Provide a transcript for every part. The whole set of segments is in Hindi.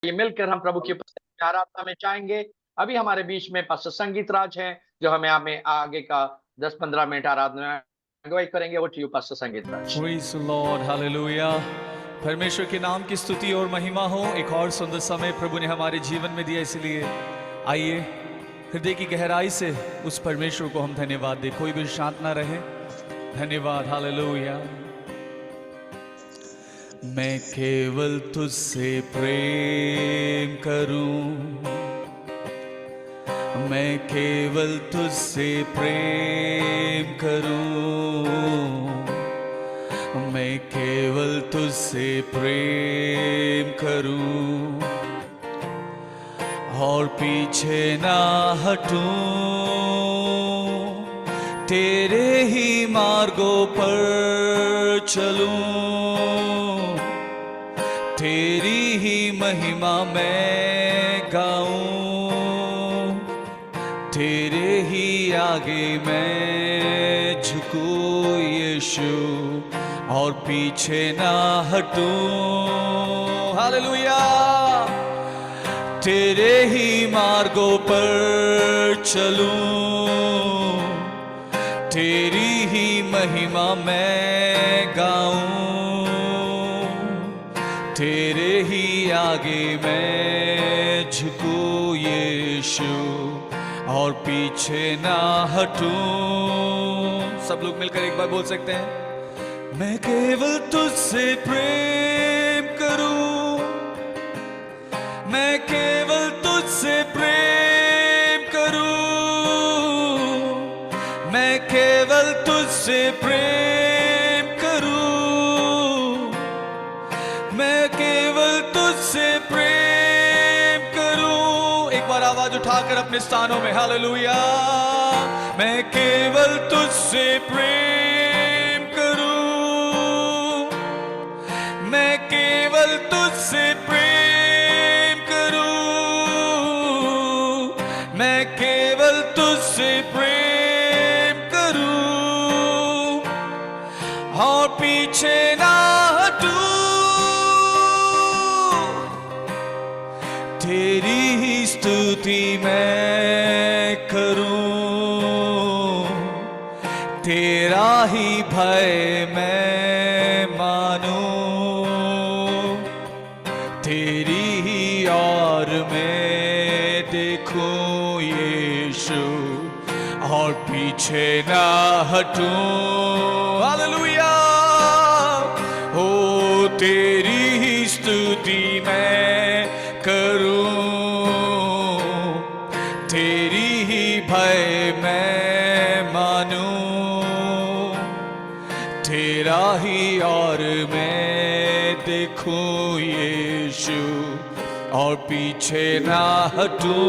ये मिलकर हम प्रभु की उपस्थिति में आराधना में जाएँगे। अभी हमारे बीच में पास्टर संगीत राज हैं, जो हमें आगे का 10-15 मिनट आराधना में अगुवाई करेंगे। ओवर टू यू पास्टर संगीत राज। Praise the Lord, hallelujah. परमेश्वर के नाम की स्तुति और महिमा हो। एक और सुंदर समय प्रभु ने हमारे जीवन में दिया, इसलिए आइए हृदय की गहराई से उस परमेश्वर को हम धन्यवाद दें। कोई भी शांत ना रहे। धन्यवाद, हालेलुया। मैं केवल तुझसे प्रेम करूं, मैं केवल तुझसे प्रेम करूं, मैं केवल तुझसे प्रेम करूं और पीछे ना हटूं, तेरे ही मार्गों पर चलूं, तेरी ही महिमा मैं गाऊं, तेरे ही आगे मैं झुकूं यीशु और पीछे ना हटूं। हालेलुया। तेरे ही मार्गों पर चलूं, तेरी ही महिमा मैं गाऊं, तेरे ही आगे मैं झुकूं यीशु और पीछे ना हटूं। सब लोग मिलकर एक बार बोल सकते हैं, मैं केवल तुझसे प्रेम करूं, मैं केवल तुझसे प्रेम करूं, मैं केवल तुझसे प्रेम करूं, मैं केवल तुझसे प्रेम करूं। एक बार आवाज उठाकर अपने स्थानों में हालेलुया। मैं केवल तुझसे प्रेम करूं, मैं केवल तुझसे प्रेम करूं, मैं केवल तुझसे प्रेम करूं और पीछे ना हटूं, तेरी ही स्तुति मैं करूं, तेरा ही भय मैं मानूं, तेरी ही और मैं देखूं यीशु और पीछे ना हटूं। हालेलुया। हो तेरी ही स्तुति मैं करूं, तेरी ही भय मैं मानूं, तेरा ही और मैं देखूं यीशु और पीछे ना हटूं।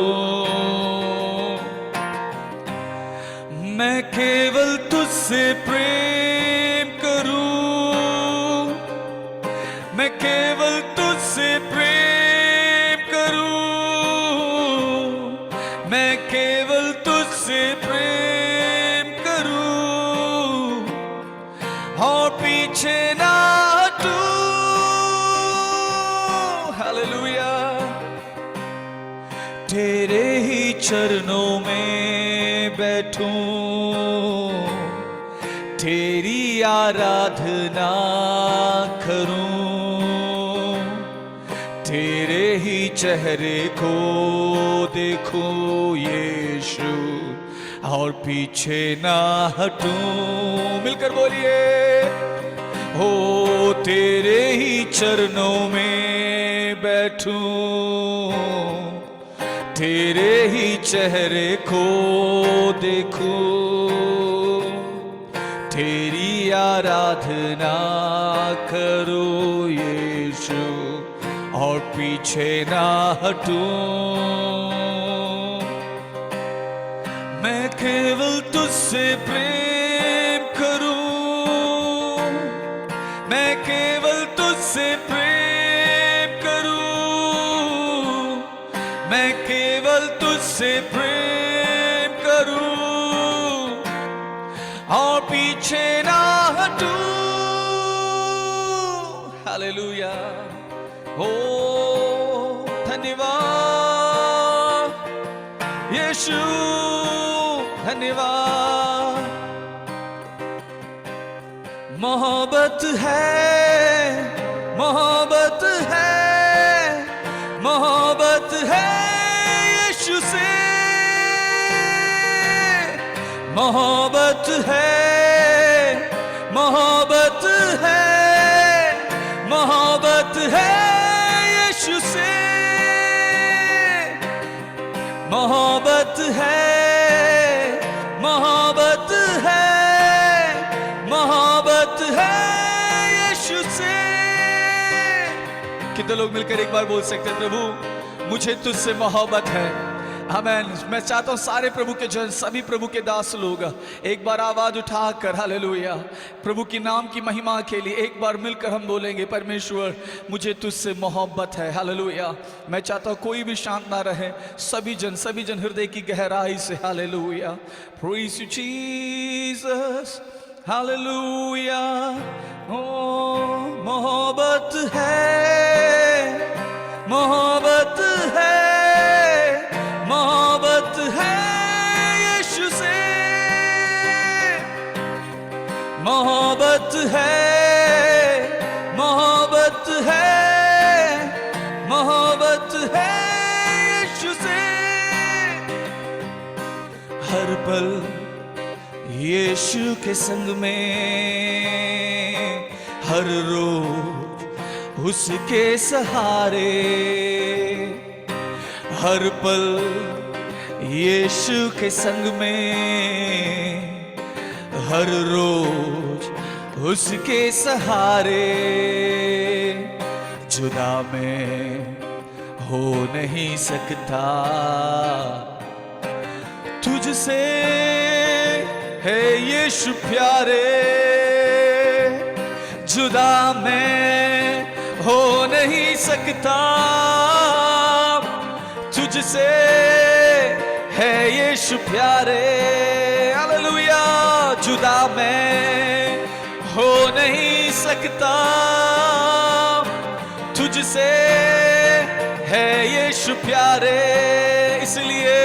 मैं केवल तुझसे प्रेम करूं, मैं केवल तुझसे प्रेम करूं, मैं केवल तुझसे प्रेम करूं और पीछे ना हटूं। हालेलुया। तेरे ही चरणों में बैठूं, तेरी आराधना करूं, तेरे ही चेहरे को देखूं यीशु और पीछे ना हटूं। मिलकर बोलिए, हो तेरे ही चरणों में बैठूं, तेरे ही चेहरे को देखूं, तेरी आराधना करूं यीशु और पीछे ना हटूं। मैं केवल तुझसे प्रेम करूं, मैं केवल तुझसे प्रेम करूं, मैं केवल तुझसे प्रेम करूं और पीछे ना हटूं। हालेलुया। हो धन्यवाद यीशु, धन्यवाद। मोहब्बत है, मोहब्बत है, मोहब्बत है यीशु से, मोहब्बत है, मोहब्बत है, मोहब्बत है यीशु से, मोहब्बत है, मोहब्बत है, मोहब्बत है यीशु से। कितने लोग मिलकर एक बार बोल सकते हैं, प्रभु मुझे तुझसे मोहब्बत है। आमेन। मैं चाहता हूं सारे प्रभु के जन, सभी प्रभु के दास लोग एक बार आवाज उठाकर हालेलुया प्रभु की नाम की महिमा के लिए एक बार मिलकर हम बोलेंगे, परमेश्वर मुझे तुझसे मोहब्बत है। हालेलुया। मैं चाहता हूं कोई भी शांत ना रहे, सभी जन हृदय की गहराई से hallelujah. Praise you Jesus, hallelujah. ओ मोहब्बत है, मोहब्बत है, मोहब्बत है यीशु से, मोहब्बत है, मोहब्बत है, मोहब्बत है यीशु से। हर पल यीशु के संग में, हर रोज उसके सहारे, हर पल यीशु के संग में, हर रोज उसके सहारे। जुदा मैं हो नहीं सकता तुझसे है यीशु प्यारे, जुदा मैं हो नहीं सकता तुझसे है यीशु प्यारे। हालेलुया। जुदा मैं हो नहीं सकता तुझसे है यीशु प्यारे, इसलिए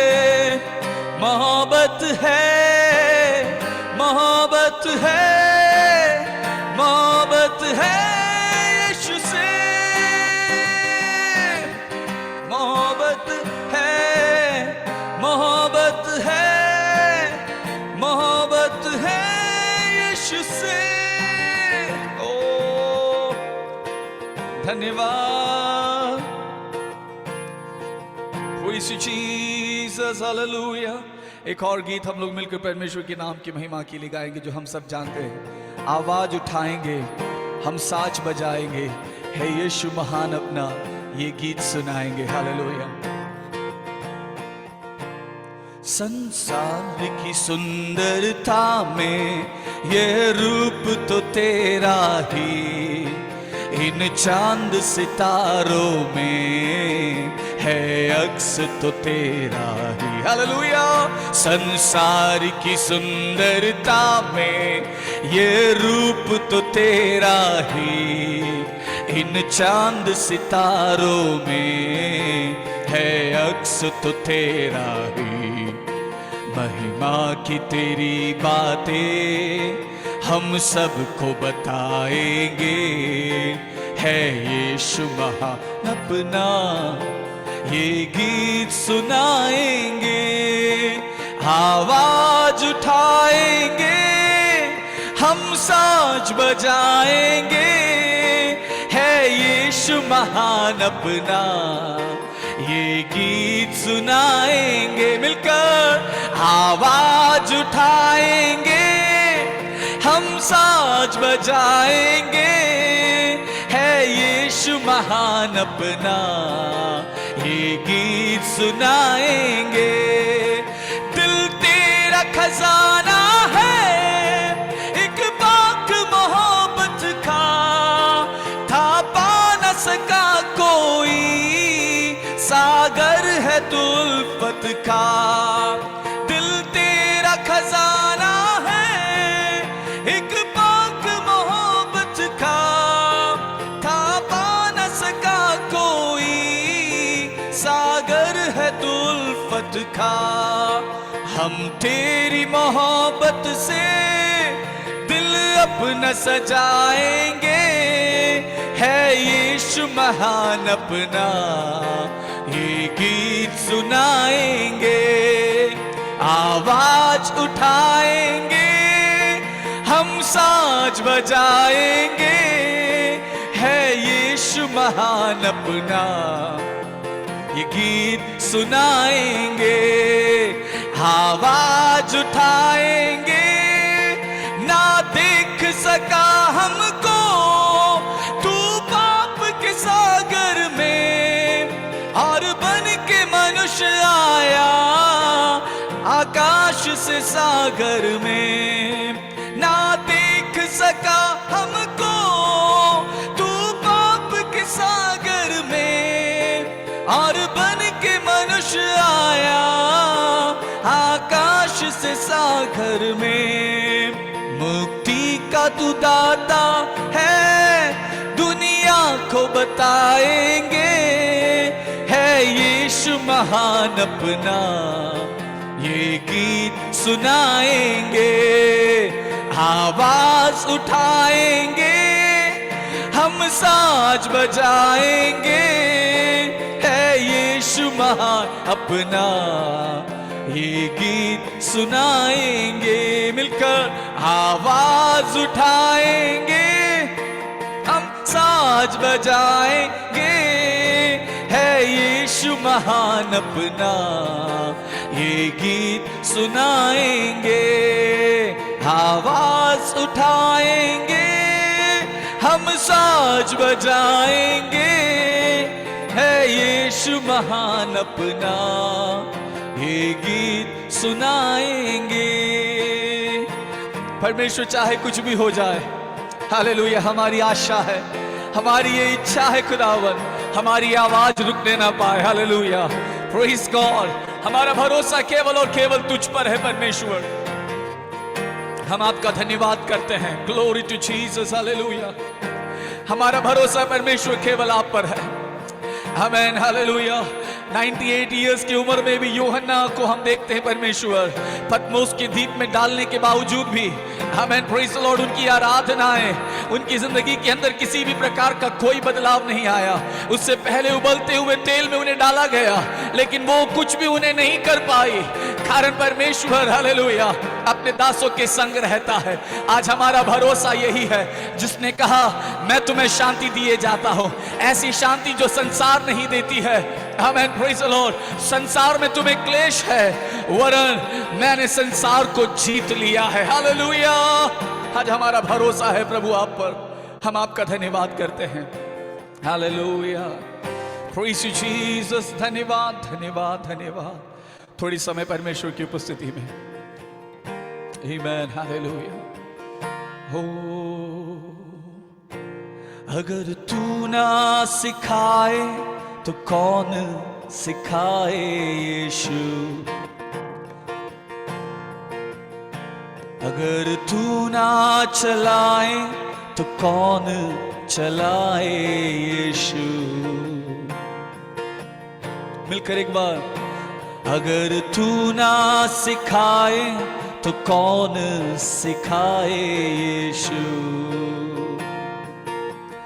मोहब्बत है, मोहब्बत है, मोहब्बत है यीशु से, मोहब्बत है, मोहब्बत है, मोहब्बत है यीशु से। ओ धन्यवाद। Praise you Jesus, hallelujah. एक और गीत हम लोग मिलकर परमेश्वर के नाम की महिमा के लिए गाएंगे, जो हम सब जानते हैं। आवाज उठाएंगे, हम साज बजाएंगे, है यीशु महान अपना, ये गीत सुनाएंगे। हालेलुया। संसार की सुंदरता में ये रूप तो तेरा ही, इन चांद सितारों में है अक्स तो तेरा ही। हालेलुया। संसार की सुंदरता में ये रूप तो तेरा ही, इन चांद सितारों में है अक्स तो तेरा ही। महिमा की तेरी बातें हम सबको बताएंगे, है यीशु महान अपना, ये गीत सुनाएंगे, आवाज उठाएंगे, हम साज बजाएंगे, है यीशु महान अपना, ये गीत सुनाएंगे। मिलकर आवाज उठाएंगे, हम साज बजाएंगे, है यीशु महान अपना, ये गीत सुनाएंगे। दिल तेरा खजाना है, एक बाग मोहब्बत का, था पा न सका कोई, सागर है तू उल्फत का। दिल तेरा खजाना है, एक बाग मोहब्बत का, था पा न सका कोई, सागर है तू उल्फत का। हम तेरी मोहब्बत से दिल अपना सजाएंगे, है यीशु महान अपना ये गीत सुनाएंगे। आवाज उठाएंगे, हम साज बजाएंगे, है यीशु महान अपना ये गीत सुनाएंगे। आवाज उठाएंगे, ना देख सका हमको तू पाप के सागर में, और बन के मनुष्य आया आकाश से सागर में। ना देख सका हमको तू पाप के सागर में, और बन के मनुष्य आया आकाश से सागर में। मुक्ति का तू दाता है, दुनिया को बताएंगे, है यीशु महान अपना ये गीत सुनाएंगे। आवाज उठाएंगे, हम साज बजाएंगे, है यीशु महान अपना ये गीत सुनाएंगे। मिलकर आवाज उठाएंगे, हम साज बजाएंगे, है यीशु महान अपना ये गीत सुनाएंगे। आवाज उठाएंगे, हम साज बजाएंगे, है यीशु महान अपना ये गीत सुनाएंगे। परमेश्वर चाहे कुछ भी हो जाए, हालेलुया, हमारी आशा है, हमारी ये इच्छा है खुदावन, हमारी आवाज रुकने ना पाए। Hallelujah, praise God. हमारा भरोसा केवल और केवल तुझ पर है परमेश्वर। हम आपका धन्यवाद करते हैं। Glory to Jesus, hallelujah. हमारा भरोसा परमेश्वर केवल आप पर है। आमेन, हालेलुया। 98 इयर्स की उम्र में भी यूहन्ना को हम देखते हैं परमेश्वर पतमोस की द्वीप में डालने के बावजूद भी, आमेन, प्रेज़ द लॉर्ड, उनकी आराधनाएं, उनकी जिंदगी के अंदर किसी भी प्रकार का कोई बदलाव नहीं आया। उससे पहले उबलते हुए तेल में उन्हें डाला गया, लेकिन वो कुछ भी उन्हें नहीं कर पाई, कारण परमेश्वर, हालेलुया, अपने दासों के संग रहता है। आज हमारा भरोसा यही है, जिसने कहा मैं तुम्हें शांति दिए जाता हूं, ऐसी शांति जो संसार नहीं देती है। आमेन, प्रेज़ द लॉर्ड। संसार में तुम्हें क्लेश है, वरन मैंने संसार को जीत लिया है। हालेलुया। आज हमारा भरोसा है प्रभु आप पर। हम आपका धन्यवाद करते हैं। Hallelujah, praise you Jesus. धन्यवाद, धन्यवाद, धन्यवाद। थोड़ी समय परमेश्वर की उपस्थिति में। आमीन, हालेलुया। हो, अगर तू ना सिखाए तो कौन सिखाए यीशु। अगर तू ना चलाए तो कौन चलाए यीशु। मिलकर एक बार, अगर तू ना सिखाए तो कौन सिखाए यीशु।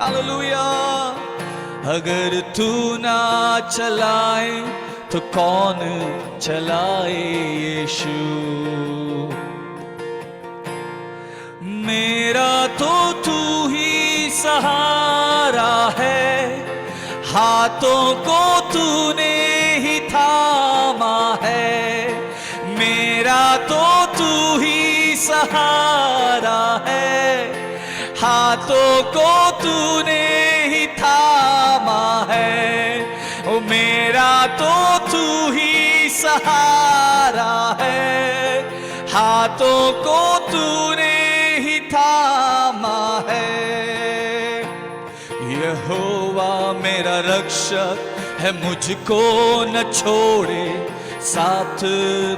हालेलुया। अगर तू ना चलाए तो कौन चलाए यीशु। मेरा तो तू ही सहारा है, हाथों को तूने ही थामा है। मेरा तो तू ही सहारा है, हाथों को तूने ही थामा है। ओ मेरा तो तू ही सहारा है, हाथों को तूने ही थामा है। यहोवा मेरा रक्षक है, मुझको न छोड़े, साथ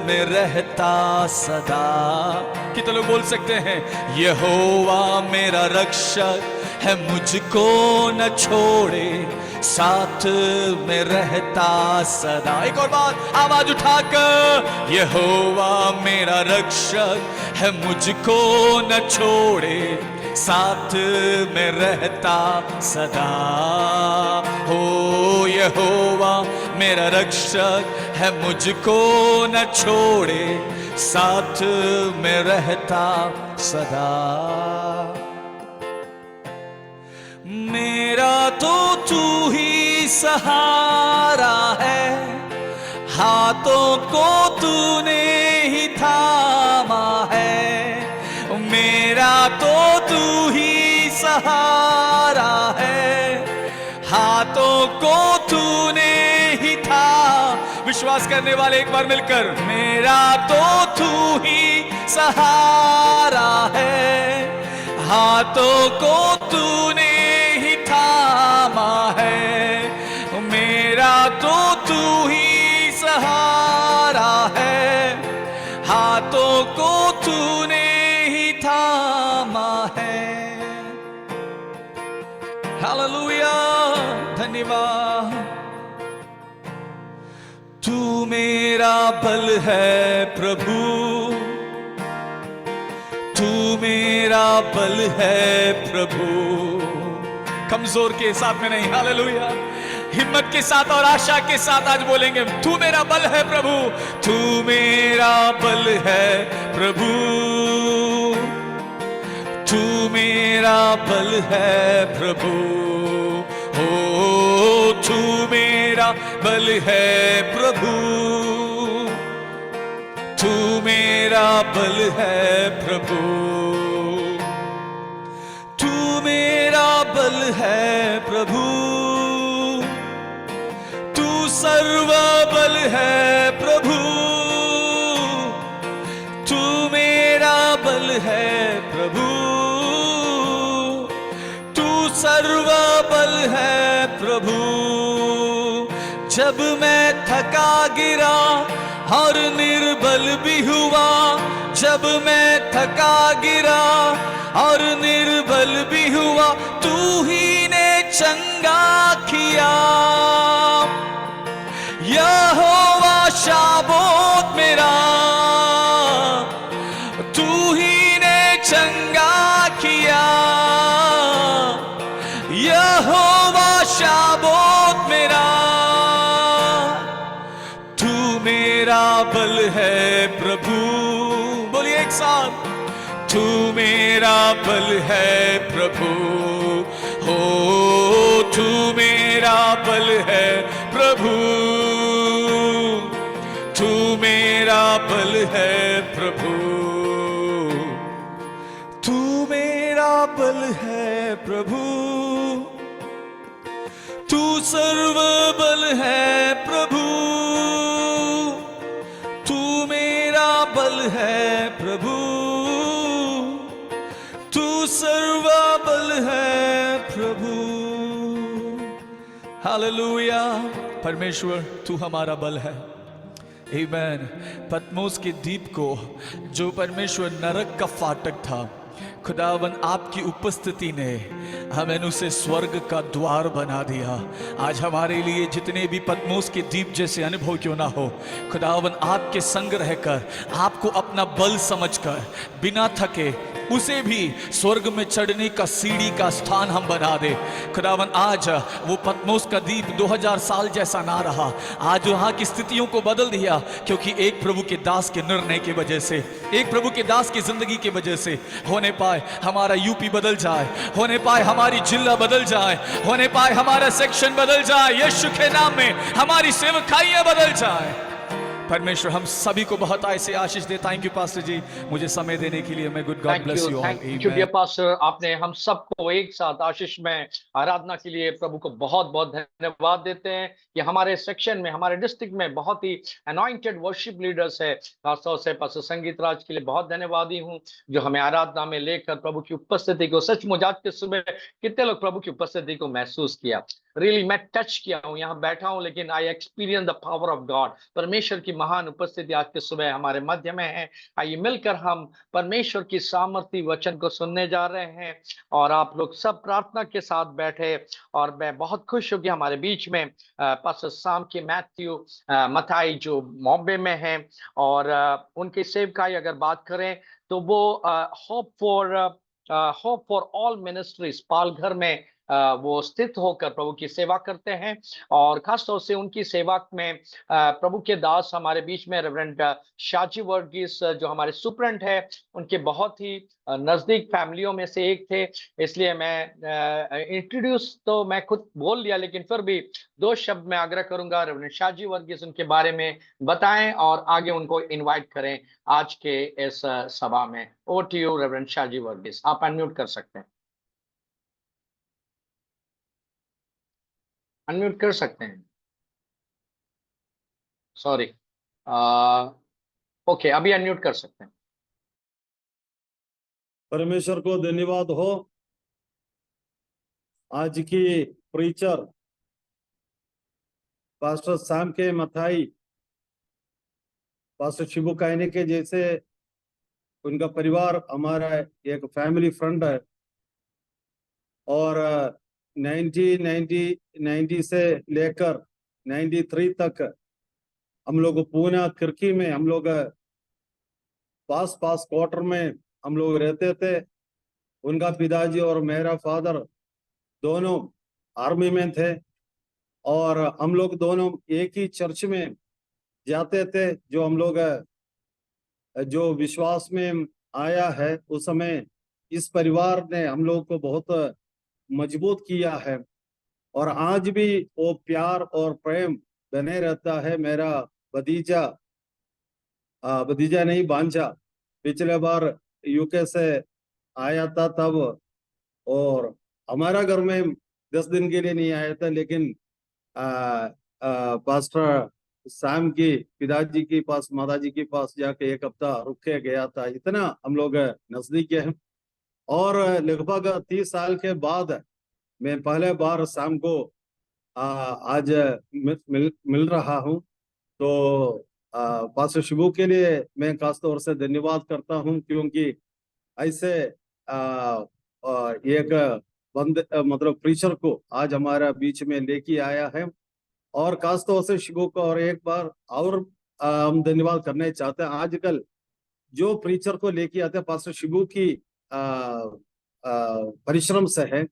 में रहता सदा। कितने लोग बोल सकते हैं, यहोवा मेरा रक्षक है, मुझको न छोड़े, साथ में रहता सदा। एक और बार आवाज उठाकर, यहोवा मेरा रक्षक है, मुझको न छोड़े, साथ में रहता सदा। हो यहोवा मेरा रक्षक है, मुझको न छोड़े, साथ में रहता सदा। मेरा तो तू ही सहारा है, हाथों को तूने ही थामा है। मेरा तो तू ही सहारा है, हाथों को तूने ही था। विश्वास करने वाले एक बार मिलकर, मेरा तो तू ही सहारा है, हाथों को तूने ही थामा है। मेरा तो तू ही सहारा है, हाथों को तूने ही थामा है। हालेलुया, धन्यवाद। तू मेरा बल है प्रभु, तू मेरा बल है प्रभु। कमजोर के साथ में नहीं, हालेलुया, हिम्मत के साथ और आशा के साथ आज बोलेंगे, तू मेरा बल है प्रभु, तू मेरा बल है प्रभु, तू मेरा बल है प्रभु। ओ तू मेरा बल है प्रभु, तू मेरा बल है प्रभु, तू मेरा बल है प्रभु, तू सर्व बल है प्रभु, तू मेरा बल है प्रभु, तू सर्व बल है प्रभु। जब मैं थका गिरा और निर्बल भी हुआ, जब मैं थका गिरा और निर्बल भी हुआ, तू ही ने चंगा किया। यहोवा शाबोत मेरा, तू ही ने चंगा किया। यहोवा शाबोत मेरा, तू मेरा बल है प्रभु। बोलिए एक साथ, तू मेरा बल है प्रभु। हो तू मेरा बल है प्रभु, तू मेरा बल है प्रभु, तू मेरा बल है प्रभु, तू सर्व बल है प्रभु, तू मेरा बल है प्रभु, तू सर्व बल है प्रभु। हालेलुया, परमेश्वर तू हमारा बल है। आमीन। पतमोस के द्वीप को जो परमेश्वर नरक का फाटक था, खुदावन आपकी उपस्थिति ने हमें उसे स्वर्ग का द्वार बना दिया। आज हमारे लिए जितने भी पतमोस के द्वीप जैसे अनुभव क्यों ना हो, खुदावन आपके संग रहकर, आपको अपना बल समझकर, बिना थके उसे भी स्वर्ग में चढ़ने का सीढ़ी का स्थान हम बना दे। खुदावन आज वो पतमोस का द्वीप 2000 साल जैसा ना रहा, आज वहाँ की स्थितियों को बदल दिया, क्योंकि एक प्रभु के दास के निर्णय की वजह से, एक प्रभु के दास की जिंदगी की वजह से होने पाए हमारा यूपी बदल जाए, होने पाए हमारी जिला बदल जाए, होने पाए हमारा सेक्शन बदल जाए, यीशु के नाम में हमारी सेवकाइयां बदल जाए। परमेश्वर हम सभी को बहुत ऐसे आशीष दे। थैंक यू पास्टर जी, मुझे समय देने के लिए। मैं good God bless you all. Thank you dear pastor, आपने हम सबको एक साथ आशीष में आराधना के लिए प्रभु को बहुत बहुत धन्यवाद देते हैं कि हमारे सेक्शन में, हमारे डिस्ट्रिक्ट में बहुत ही अनॉइंटेड वर्शिप लीडर्स है। खासतौर से पास्टर संगीत राज के लिए बहुत धन्यवादी हूँ, जो हमें आराधना में लेकर प्रभु की उपस्थिति को, सचमुच आज के सुबह कितने लोग प्रभु की उपस्थिति को महसूस किया। रियली मैं टच किया हूँ, यहाँ बैठा हूँ, लेकिन I experience the power of God. परमेश्वर की महान उपस्थिति आज के सुबह हमारे मध्य में है। आइए मिलकर हम परमेश्वर की सामर्थी वचन को सुनने जा रहे हैं और आप लोग सब प्रार्थना के साथ बैठे। और मैं बहुत खुश हूँ कि हमारे बीच में पास्टर साम के मैथ्यू मथाई जो बॉम्बे में हैं और उनकी सेवकाई अगर बात करें तो वो hope for all ministries Palghar में वो स्थित होकर प्रभु की सेवा करते हैं। और खासतौर से उनकी सेवा में प्रभु के दास हमारे बीच में रेवरेंड शाजी वर्गीस जो हमारे सुपरेंट है, उनके बहुत ही नजदीक फैमिलियों में से एक थे। इसलिए मैं इंट्रोड्यूस तो मैं खुद बोल लिया, लेकिन फिर भी दो शब्द में आग्रह करूंगा रेवरेंड शाजी वर्गीस उनके बारे में बताएं और आगे उनको इनवाइट करें आज के इस सभा में। Over to you reverend Shaji Varghese, आप अनम्यूट कर सकते हैं, अनम्यूट कर सकते हैं। सॉरी, ओके अभी अनम्यूट कर सकते हैं। परमेश्वर को धन्यवाद हो। आज की प्रीचर पास्टर सैम के मथाई, पास्टर शिबू कहने के जैसे उनका परिवार हमारा एक फैमिली फ्रेंड है और 1990 से लेकर 93 तक हम लोग पूना किरकी में हम लोग पास क्वार्टर में हम लोग रहते थे। उनका पिताजी और मेरा फादर दोनों आर्मी में थे और हम लोग दोनों एक ही चर्च में जाते थे। जो हम लोग जो विश्वास में आया है उस समय इस परिवार ने हम लोग को बहुत मजबूत किया है और आज भी वो प्यार और प्रेम बने रहता है। मेरा भतीजा भतीजा नहीं भांजा पिछले बार यूके से आया था तब, और हमारा घर में 10 दिन के लिए नहीं आया था, लेकिन पास्टर सैम की पिताजी के पास माताजी के पास जाके एक हफ्ता रुक के गया था। इतना हम लोग नजदीक हैं और लगभग 30 साल के बाद मैं पहले बार शाम को आज मिल रहा हूँ। तो पास्टर शिबू के लिए मैं खास तौर से धन्यवाद करता हूँ, क्योंकि ऐसे एक मतलब प्रीचर को आज हमारा बीच में लेके आया है और खास तौर से शिबू को और एक बार और हम धन्यवाद करने चाहते हैं। आजकल जो प्रीचर को लेके आते हैं पास्टर शिबू की परिश्रम से है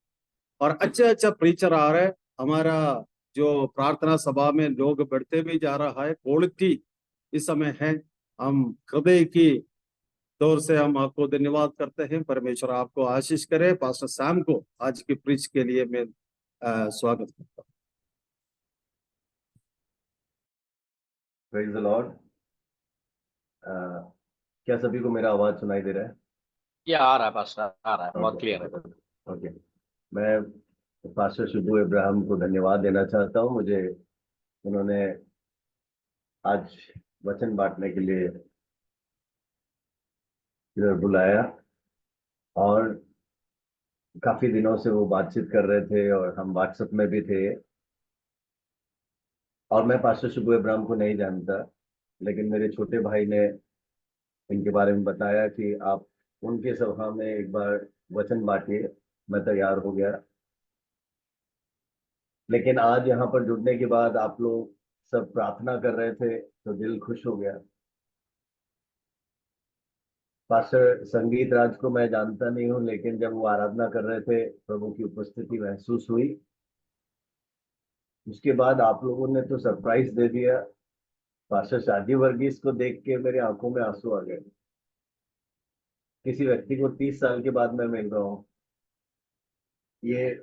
और अच्छा प्रीचर आ रहा है। हमारा जो प्रार्थना सभा में लोग बढ़ते भी जा रहा है, क्वालिटी इस समय है। हम हृदय की तौर से हम आपको धन्यवाद करते हैं। परमेश्वर आपको आशीष करे। पास्टर सैम को आज की प्रीच के लिए मैं स्वागत करता हूँ। Praise the Lord. क्या सभी को मेरा आवाज सुनाई दे रहा है? ये आ रहा है पास्टर, आ रहा है, बहुत क्लियर है। ओके, मैं पास्टर शिबू इब्राहिम को धन्यवाद देना चाहता हूँ। मुझे उन्होंने आज वचन बांटने के लिए इधर बुलाया और काफी दिनों से वो बातचीत कर रहे थे और हम व्हाट्सएप में भी थे। और मैं पास्टर शिबू इब्राहिम को नहीं जानता, लेकिन मेरे छोटे भाई ने इनके बारे में बताया कि आप उनके सभा में एक बार वचन बांटिए। मैं तैयार हो गया, लेकिन आज यहाँ पर जुड़ने के बाद आप लोग सब प्रार्थना कर रहे थे तो दिल खुश हो गया। पास्टर संगीत राज को मैं जानता नहीं हूँ, लेकिन जब वो आराधना कर रहे थे प्रभु की उपस्थिति महसूस हुई। उसके बाद आप लोगों ने तो सरप्राइज दे दिया। पास्टर शादी वर्गीस को देख के मेरी आंखों में आंसू आ गए। किसी व्यक्ति को 30 साल के बाद मैं मिल रहा हूँ, ये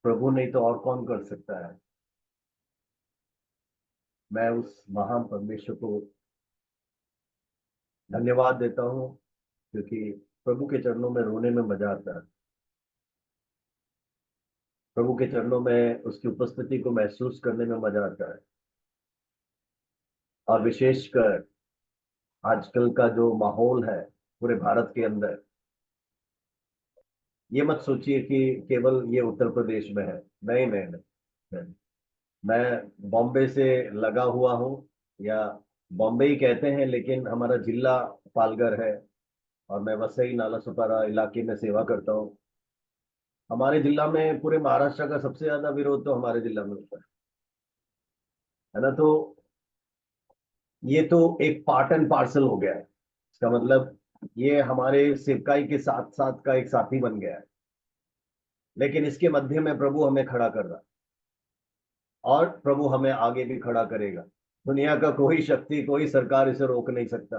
प्रभु नहीं तो और कौन कर सकता है। मैं उस महान परमेश्वर को धन्यवाद देता हूँ, क्योंकि प्रभु के चरणों में रोने में मजा आता है। प्रभु के चरणों में उसकी उपस्थिति को महसूस करने में मजा आता है। और विशेषकर आजकल का जो माहौल है पूरे भारत के अंदर, ये मत सोचिए कि केवल ये उत्तर प्रदेश में है। नहीं नहीं नहीं, मैं बॉम्बे से लगा हुआ हूँ या बॉम्बे ही कहते हैं, लेकिन हमारा जिला पालघर है और मैं वसई नालासोपारा इलाके में सेवा करता हूँ। हमारे जिला में, पूरे महाराष्ट्र का सबसे ज्यादा विरोध तो हमारे जिला में होता है ना। तो ये तो एक पार्ट एंड पार्सल हो गया है। इसका मतलब ये हमारे सेवकाई के साथ साथ का एक साथी बन गया है। लेकिन इसके मध्य में प्रभु हमें खड़ा कर रहा है और प्रभु हमें आगे भी खड़ा करेगा। दुनिया का कोई शक्ति, कोई सरकार इसे रोक नहीं सकता,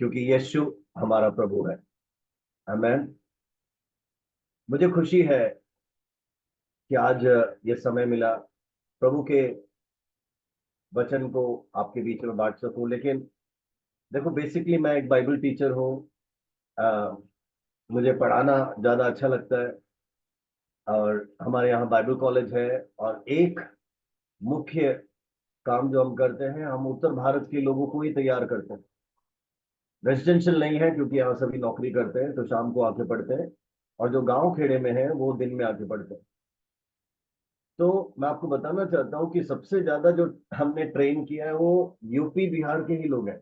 क्योंकि यीशु हमारा प्रभु है। आमेन। मुझे खुशी है कि आज ये समय मिला प्रभु के वचन को आपके बीच में बांट सकूं। लेकिन देखो, बेसिकली मैं एक बाइबल टीचर हूँ। अ, मुझे पढ़ाना ज्यादा अच्छा लगता है और हमारे यहाँ बाइबल कॉलेज है। और एक मुख्य काम जो हम करते हैं, हम उत्तर भारत के लोगों को ही तैयार करते हैं। रेजिडेंशियल नहीं है, क्योंकि यहाँ सभी नौकरी करते हैं तो शाम को आके पढ़ते हैं, और जो गांव खेड़े में है वो दिन में आके पढ़ते हैं। तो मैं आपको बताना चाहता हूँ कि सबसे ज्यादा जो हमने ट्रेन किया है वो यूपी बिहार के ही लोग हैं,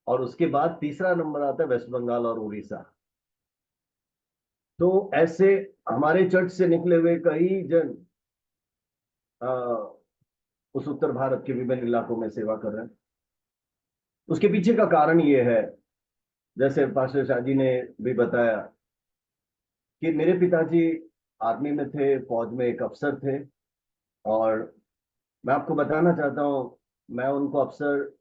और उसके बाद तीसरा नंबर आता है वेस्ट बंगाल और उड़ीसा। तो ऐसे हमारे चर्च से निकले हुए कई जन आ, उस उत्तर भारत के विभिन्न इलाकों में सेवा कर रहे हैं। उसके पीछे का कारण ये है, जैसे पास्टर शाह जी ने भी बताया, कि मेरे पिताजी आर्मी में थे, फौज में एक अफसर थे। और मैं आपको बताना चाहता हूँ, मैं उनको अफसर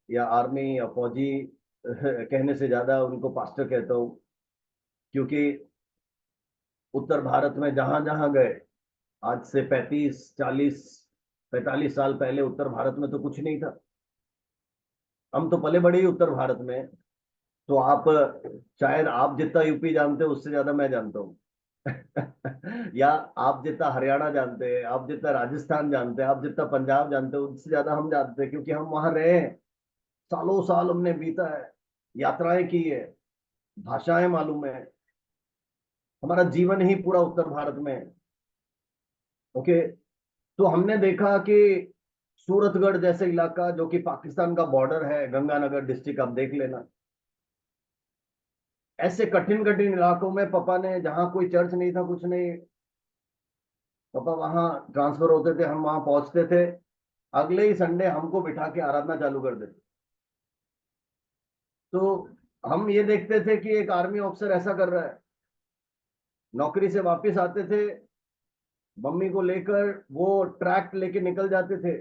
या आर्मी या फौजी कहने से ज्यादा उनको पास्टर कहता हूँ। क्योंकि उत्तर भारत में जहां जहां गए, आज से 45 साल पहले उत्तर भारत में तो कुछ नहीं था। हम तो पले बड़े ही उत्तर भारत में। तो आप, शायद आप जितना यूपी जानते हो उससे ज्यादा मैं जानता हूँ। या आप जितना हरियाणा जानते हैं, आप जितना राजस्थान जानते हैं, आप जितना पंजाब जानते हो, उससे ज्यादा हम जानते हैं, क्योंकि हम वहां रहे हैं। सालों साल हमने बीता है, यात्राएं की है, भाषाएं मालूम है। हमारा जीवन ही पूरा उत्तर भारत में है। ओके। तो हमने देखा कि सूरतगढ़ जैसे इलाका, जो कि पाकिस्तान का बॉर्डर है, गंगानगर डिस्ट्रिक्ट आप देख लेना। ऐसे कठिन कठिन इलाकों में पापा ने, जहां कोई चर्च नहीं था, कुछ नहीं, पापा वहां ट्रांसफर होते थे, हम वहां पहुंचते थे। अगले ही संडे हमको बिठा के आराधना चालू कर देते। तो हम ये देखते थे कि एक आर्मी ऑफिसर ऐसा कर रहा है। नौकरी से वापस आते थे, मम्मी को लेकर वो ट्रैक्ट लेके निकल जाते थे,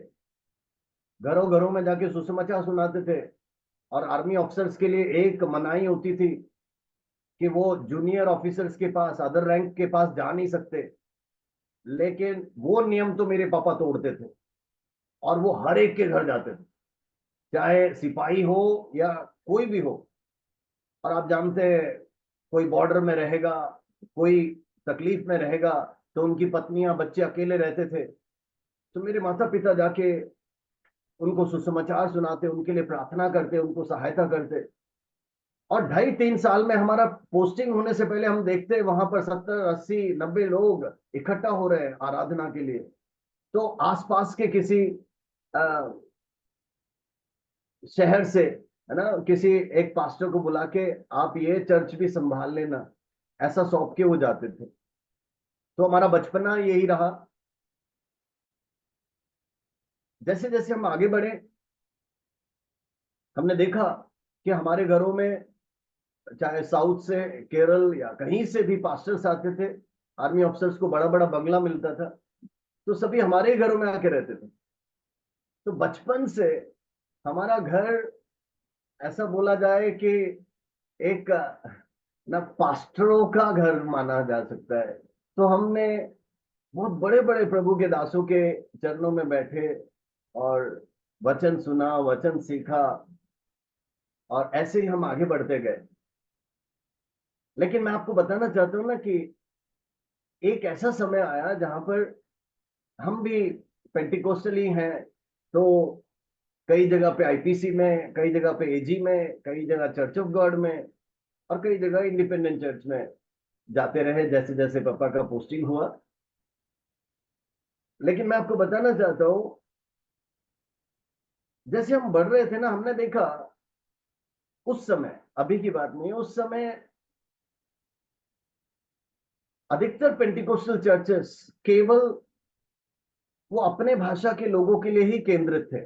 घरों घरों में जाके सुसमाचार सुनाते थे। और आर्मी ऑफिसर्स के लिए एक मनाही होती थी कि वो जूनियर ऑफिसर्स के पास, अदर रैंक के पास जा नहीं सकते। लेकिन वो नियम तो मेरे पापा तोड़ते थे, और वो हर एक के घर जाते थे, चाहे सिपाही हो या कोई भी हो। और आप जानते हैं, कोई बॉर्डर में रहेगा, कोई तकलीफ में रहेगा, तो उनकी पत्नियां बच्चे अकेले रहते थे। तो मेरे माता पिता जाके उनको सुसमाचार सुनाते, उनके लिए प्रार्थना करते, उनको सहायता करते। और 2.5-3 साल में हमारा पोस्टिंग होने से पहले हम देखते वहां पर 70-80-90 लोग इकट्ठा हो रहे हैं आराधना के लिए। तो आसपास के किसी शहर से, है ना, किसी एक पास्टर को बुला के आप ये चर्च भी संभाल लेना, ऐसा सौंप के वो जाते थे। तो हमारा बचपना यही रहा। जैसे जैसे हम आगे बढ़े, हमने देखा कि हमारे घरों में, चाहे साउथ से, केरल या कहीं से भी पास्टर्स आते थे। आर्मी ऑफिसर्स को बड़ा बड़ा बंगला मिलता था, तो सभी हमारे ही घरों में आके रहते थे। तो बचपन से हमारा घर, ऐसा बोला जाए कि एक ना पास्टरों का घर माना जा सकता है। तो हमने बहुत बड़े बड़े प्रभु के दासों के चरणों में बैठे और वचन सुना, वचन सीखा, और ऐसे ही हम आगे बढ़ते गए। लेकिन मैं आपको बताना चाहता हूँ ना कि एक ऐसा समय आया जहां पर हम भी पेंटिकोस्टली हैं। तो कई जगह पे आईपीसी में, कई जगह पे एजी में, कई जगह चर्च ऑफ गॉड में, और कई जगह इंडिपेंडेंट चर्च में जाते रहे, जैसे जैसे पापा का पोस्टिंग हुआ। लेकिन मैं आपको बताना चाहता हूँ, जैसे हम बढ़ रहे थे ना, हमने देखा उस समय, अभी की बात नहीं, उस समय अधिकतर पेंटिकोस्टल चर्चेस केवल वो अपने भाषा के लोगों के लिए ही केंद्रित थे,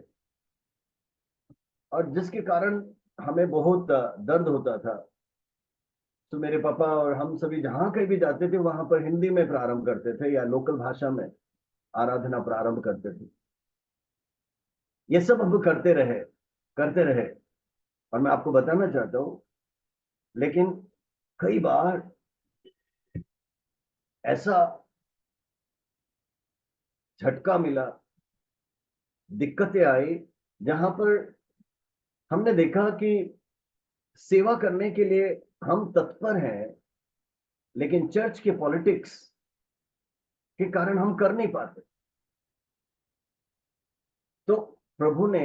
और जिसके कारण हमें बहुत दर्द होता था। तो मेरे पापा और हम सभी जहां कहीं भी जाते थे वहां पर हिंदी में प्रारंभ करते थे या लोकल भाषा में आराधना प्रारंभ करते थे। ये सब हम करते रहे। और मैं आपको बताना चाहता हूं, लेकिन कई बार ऐसा झटका मिला, दिक्कतें आई, जहां पर हमने देखा कि सेवा करने के लिए हम तत्पर हैं, लेकिन चर्च के पॉलिटिक्स के कारण हम कर नहीं पाते। तो प्रभु ने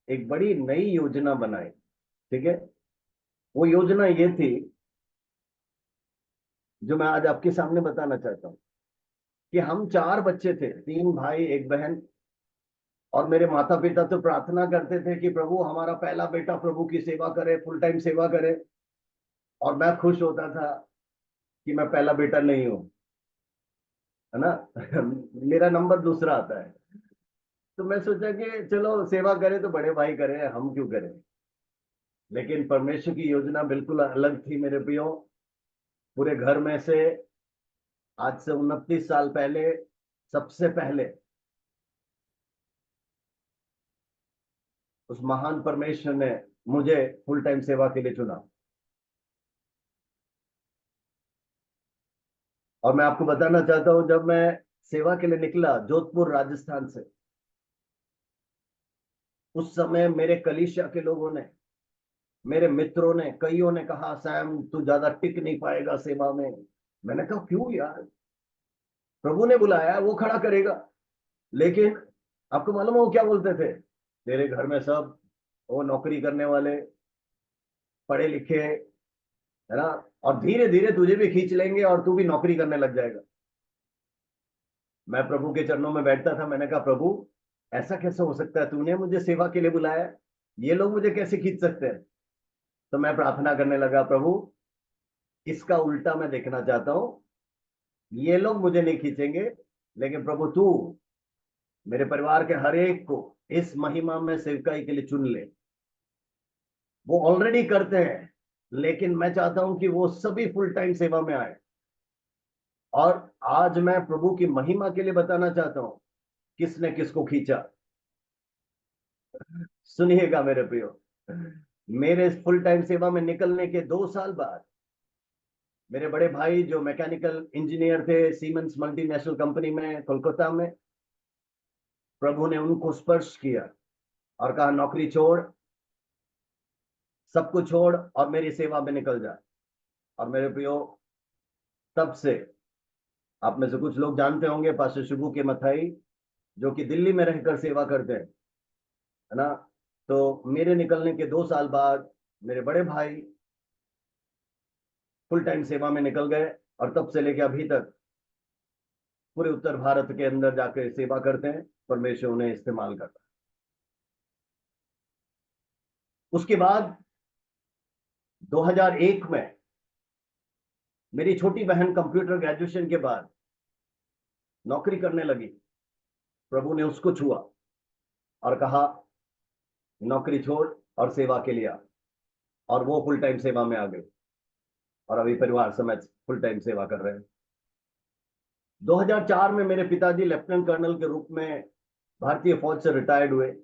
एक बड़ी नई योजना बनाई, ठीक है। वो योजना ये थी जो मैं आज आपके सामने बताना चाहता हूं, कि हम 4 बच्चे थे, 3 भाई 1 बहन, और मेरे माता पिता तो प्रार्थना करते थे कि प्रभु हमारा पहला बेटा प्रभु की सेवा करे, फुल टाइम सेवा करे। और मैं खुश होता था कि मैं पहला बेटा नहीं हूं, है ना। मेरा नंबर दूसरा आता है। तो मैं सोचा कि चलो सेवा करे तो बड़े भाई करे, हम क्यों करें। लेकिन परमेश्वर की योजना बिल्कुल अलग थी मेरे प्रियो। पूरे घर में से आज से 29 साल पहले सबसे पहले उस महान परमेश्वर ने मुझे फुल टाइम सेवा के लिए चुना। और मैं आपको बताना चाहता हूं, जब मैं सेवा के लिए निकला जोधपुर राजस्थान से, उस समय मेरे कलीसिया के लोगों ने, मेरे मित्रों ने, कईयों ने कहा सैम तू ज्यादा टिक नहीं पाएगा सेवा में। मैंने कहा क्यों यार, प्रभु ने बुलाया है, वो खड़ा करेगा। लेकिन आपको मालूम है वो क्या बोलते थे, तेरे घर में सब वो नौकरी करने वाले, पढ़े लिखे, है ना, और धीरे धीरे तुझे भी खींच लेंगे और तू भी नौकरी करने लग जाएगा। मैं प्रभु के चरणों में बैठता था, मैंने कहा प्रभु ऐसा कैसे हो सकता है, तूने मुझे सेवा के लिए बुलाया है, ये लोग मुझे कैसे खींच सकते हैं। तो मैं प्रार्थना करने लगा, प्रभु इसका उल्टा मैं देखना चाहता हूं, ये लोग मुझे नहीं खींचेंगे, लेकिन प्रभु तू मेरे परिवार के हर एक को इस महिमा में सेवकाई के लिए चुन ले। वो ऑलरेडी करते हैं, लेकिन मैं चाहता हूं कि वो सभी फुल टाइम सेवा में आए। और आज मैं प्रभु की महिमा के लिए बताना चाहता हूं किसने किसको खींचा। सुनिएगा मेरे प्रियो, मेरे फुल टाइम सेवा में निकलने के 2 साल बाद मेरे बड़े भाई जो मैकेनिकल इंजीनियर थे सीमेंस मल्टीनेशनल कंपनी में कोलकाता में, प्रभु ने उनको स्पर्श किया और कहा नौकरी छोड़, सब कुछ छोड़ और मेरी सेवा में निकल जा। और मेरे प्रियो, तब से आप में से कुछ लोग जानते होंगे पास्टर शुभू के मथाई, जो कि दिल्ली में रहकर सेवा करते हैं, है ना। तो मेरे निकलने के 2 साल बाद मेरे बड़े भाई फुल टाइम सेवा में निकल गए, और तब से लेकर अभी तक पूरे उत्तर भारत के अंदर जाकर सेवा करते हैं, परमेश्वर उन्हें इस्तेमाल करता है। उसके बाद 2001 में मेरी छोटी बहन कंप्यूटर ग्रेजुएशन के बाद नौकरी करने लगी। प्रभु ने उसको छुआ और कहा नौकरी छोड़ और सेवा के लिए आ। और वो फुल टाइम सेवा में आ गई और अभी परिवार समेत फुल टाइम सेवा कर रहे हैं। 2004 में मेरे पिताजी लेफ्टिनेंट कर्नल के रूप में भारतीय फौज से रिटायर्ड हुए,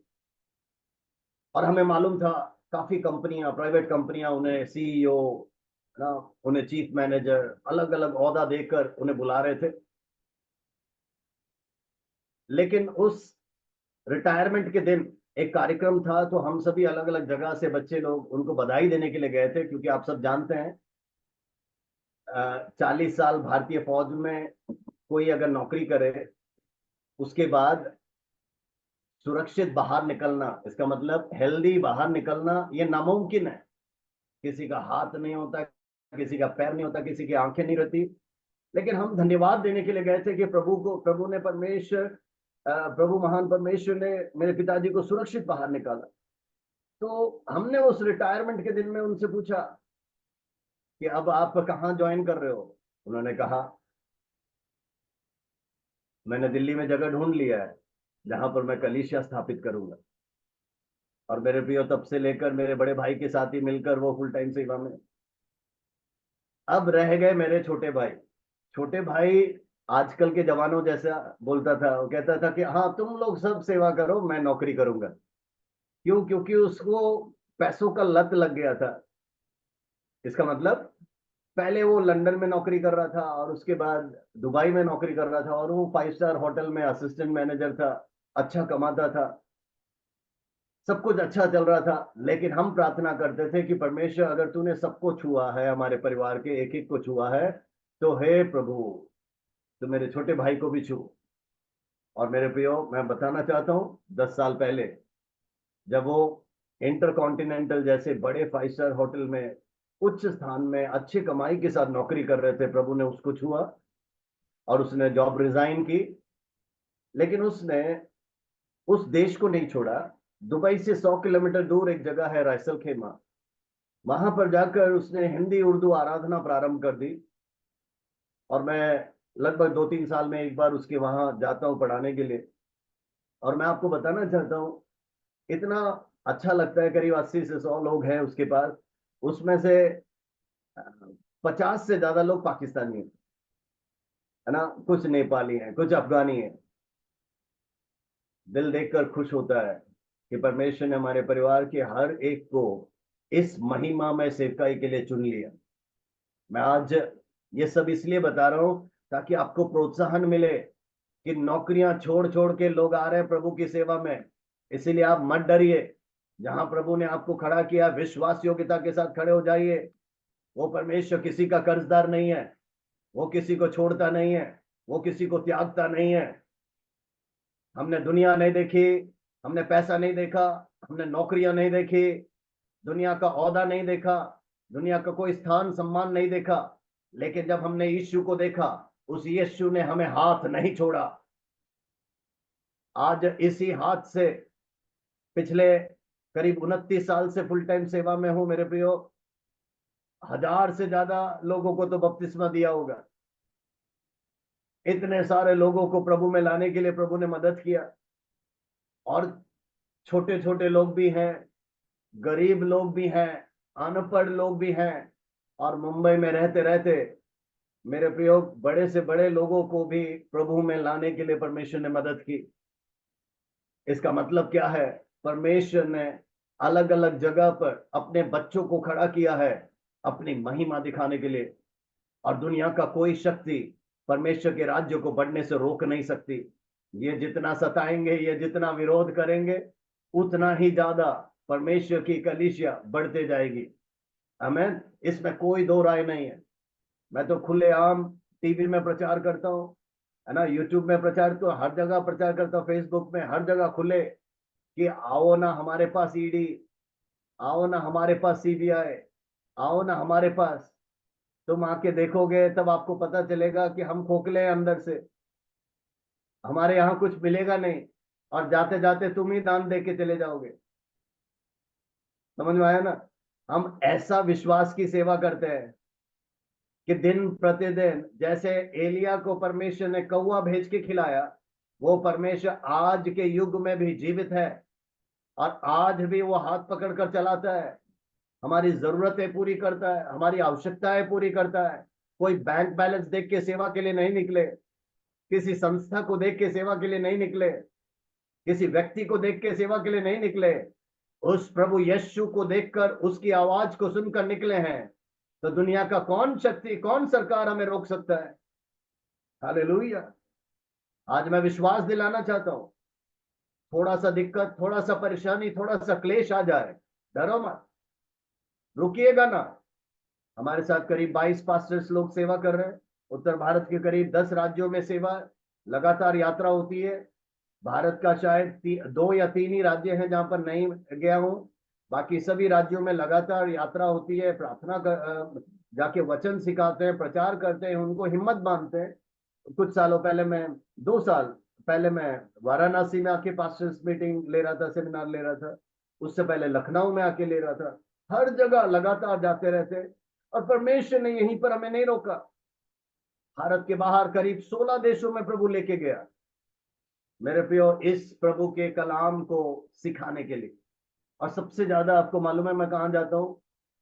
और हमें मालूम था काफी कंपनियां, प्राइवेट कंपनियां उन्हें सीईओ ना, उन्हें चीफ मैनेजर, अलग अलग ओहदा देकर उन्हें बुला रहे थे। लेकिन उस रिटायरमेंट के दिन एक कार्यक्रम था, तो हम सभी अलग अलग जगह से बच्चे लोग उनको बधाई देने के लिए गए थे, क्योंकि आप सब जानते हैं 40 साल भारतीय फौज में कोई अगर नौकरी करे, उसके बाद सुरक्षित बाहर निकलना, इसका मतलब हेल्दी बाहर निकलना, ये नामुमकिन है। किसी का हाथ नहीं होता, किसी का पैर नहीं होता, किसी की आंखें नहीं रहती। लेकिन हम धन्यवाद देने के लिए गए थे कि प्रभु ने परमेश्वर प्रभु महान परमेश्वर ने मेरे पिताजी को सुरक्षित बाहर निकाला। तो हमने उस रिटायरमेंट के दिन में उनसे पूछा कि अब आप कहाँ ज्वाइन कर रहे हो। उन्होंने कहा मैंने दिल्ली में जगह ढूंढ लिया है जहां पर मैं कलीसिया स्थापित करूंगा। और मेरे प्रियो, तब से लेकर मेरे बड़े भाई के साथ ही मिलकर वो फुल टाइम सेवा में। अब रह गए मेरे छोटे भाई। छोटे भाई आजकल के जवानों जैसा बोलता था, वो कहता था कि हाँ तुम लोग सब सेवा करो, मैं नौकरी करूंगा। क्यों? क्योंकि उसको पैसों का लत लग गया था। इसका मतलब पहले वो लंदन में नौकरी कर रहा था और उसके बाद दुबई में नौकरी कर रहा था और वो 5 स्टार होटल में असिस्टेंट मैनेजर था, अच्छा कमाता था, सब कुछ अच्छा चल रहा था। लेकिन हम प्रार्थना करते थे कि परमेश्वर अगर तूने सबको छुआ है, हमारे परिवार के एक एक को छुआ है, तो हे प्रभु तो मेरे छोटे भाई को भी छू। और मेरे प्रियो, मैं बताना चाहता हूँ 10 साल पहले जब वो इंटरकॉन्टिनेंटल जैसे बड़े 5 स्टार होटल में उच्च स्थान में अच्छी कमाई के साथ नौकरी कर रहे थे, प्रभु ने उसको छुआ और उसने जॉब रिजाइन की। लेकिन उसने उस देश को नहीं छोड़ा। दुबई से 100 किलोमीटर दूर एक जगह है रायसल खेमा, वहां पर जाकर उसने हिंदी उर्दू आराधना प्रारंभ कर दी। और मैं लगभग 2-3 साल में एक बार उसके वहां जाता हूँ पढ़ाने के लिए। और मैं आपको बताना चाहता हूँ, इतना अच्छा लगता है। करीब 80 से 100 लोग हैं उसके पास, उसमें से 50 से ज्यादा लोग पाकिस्तानी हैं, है ना, कुछ नेपाली हैं, कुछ अफगानी हैं। दिल देखकर खुश होता है कि परमेश्वर ने हमारे परिवार के हर एक को इस महिमा में सेवकाई के लिए चुन लिया। मैं आज ये सब इसलिए बता रहा हूं ताकि आपको प्रोत्साहन मिले कि नौकरियां छोड़ छोड़ के लोग आ रहे हैं प्रभु की सेवा में। इसीलिए आप मत डरिए। जहां प्रभु ने आपको खड़ा किया, विश्वास योग्यता के साथ खड़े हो जाइए। वो परमेश्वर किसी का कर्जदार नहीं है, वो किसी को छोड़ता नहीं है, वो किसी को त्यागता नहीं है। हमने दुनिया नहीं देखी, हमने पैसा नहीं देखा, हमने नौकरियां नहीं देखी, दुनिया का ओहदा नहीं देखा, दुनिया का कोई स्थान सम्मान नहीं देखा। लेकिन जब हमने यीशु को देखा, उस यीशु ने हमें हाथ नहीं छोड़ा। आज इसी हाथ से पिछले करीब 29 साल से फुल टाइम सेवा में हूं मेरे प्रियो। 1000 से ज्यादा लोगों को तो बपतिस्मा दिया होगा। इतने सारे लोगों को प्रभु में लाने के लिए प्रभु ने मदद किया। और छोटे छोटे लोग भी हैं, गरीब लोग भी हैं, अनपढ़ लोग भी हैं। और मुंबई में रहते रहते मेरे प्रियो, बड़े से बड़े लोगों को भी प्रभु में लाने के लिए परमेश्वर ने मदद की। इसका मतलब क्या है? परमेश्वर ने अलग अलग जगह पर अपने बच्चों को खड़ा किया है अपनी महिमा दिखाने के लिए। और दुनिया का कोई शक्ति परमेश्वर के राज्य को बढ़ने से रोक नहीं सकती। ये जितना सताएंगे, ये जितना विरोध करेंगे, उतना ही ज्यादा परमेश्वर की कलीसिया बढ़ते जाएगी। आमीन। इसमें कोई दो राय नहीं है। मैं तो खुलेआम टीवी में प्रचार करता हूँ, है ना, यूट्यूब में प्रचार, तो हर जगह प्रचार करता हूँ, फेसबुक में, हर जगह खुले कि आओ ना हमारे पास ईडी, आओ ना हमारे पास सीबीआई, आओ ना हमारे पास। तुम आके देखोगे तब आपको पता चलेगा कि हम खोखले हैं अंदर से, हमारे यहाँ कुछ मिलेगा नहीं। और जाते जाते तुम ही दान दे के चले जाओगे। समझ में आया ना? हम ऐसा विश्वास की सेवा करते हैं कि दिन प्रतिदिन जैसे एलिया को परमेश्वर ने कौवा भेज के खिलाया, वो परमेश्वर आज के युग में भी जीवित है और आज भी वो हाथ पकड़ कर चलाता है, हमारी जरूरतें पूरी करता है, हमारी आवश्यकताएं पूरी करता है। कोई बैंक बैलेंस देख के सेवा के लिए नहीं निकले, किसी संस्था को देख के सेवा के लिए नहीं निकले, किसी व्यक्ति को देख के सेवा के लिए नहीं निकले। उस प्रभु यीशु को देखकर, उसकी आवाज को सुनकर निकले हैं। तो दुनिया का कौन शक्ति, कौन सरकार हमें रोक सकता है? हालेलुया। आज मैं विश्वास दिलाना चाहता हूं, थोड़ा सा दिक्कत, थोड़ा सा परेशानी, थोड़ा सा क्लेश आ जाए, डरो मत, रुकिएगा ना। हमारे साथ करीब 22 पास्टर्स लोग सेवा कर रहे हैं। उत्तर भारत के करीब 10 राज्यों में सेवा लगातार यात्रा होती है। भारत का शायद 2 या 3 ही राज्य हैं जहां पर नहीं गया हूं, बाकी सभी राज्यों में लगातार यात्रा होती है। प्रार्थना जाके वचन सिखाते हैं, प्रचार करते हैं, उनको हिम्मत बांधते हैं। कुछ सालों पहले मैं 2 साल पहले मैं वाराणसी में आके पास्टर्स मीटिंग ले रहा था, सेमिनार ले रहा था, उससे पहले लखनऊ में आके ले रहा था। हर जगह लगातार जाते रहते, और परमेश्वर ने यहीं पर हमें नहीं रोका। भारत के बाहर करीब 16 देशों में प्रभु लेके गया मेरे प्रियो, इस प्रभु के कलाम को सिखाने के लिए। और सबसे ज्यादा आपको मालूम है मैं कहां जाता हूं?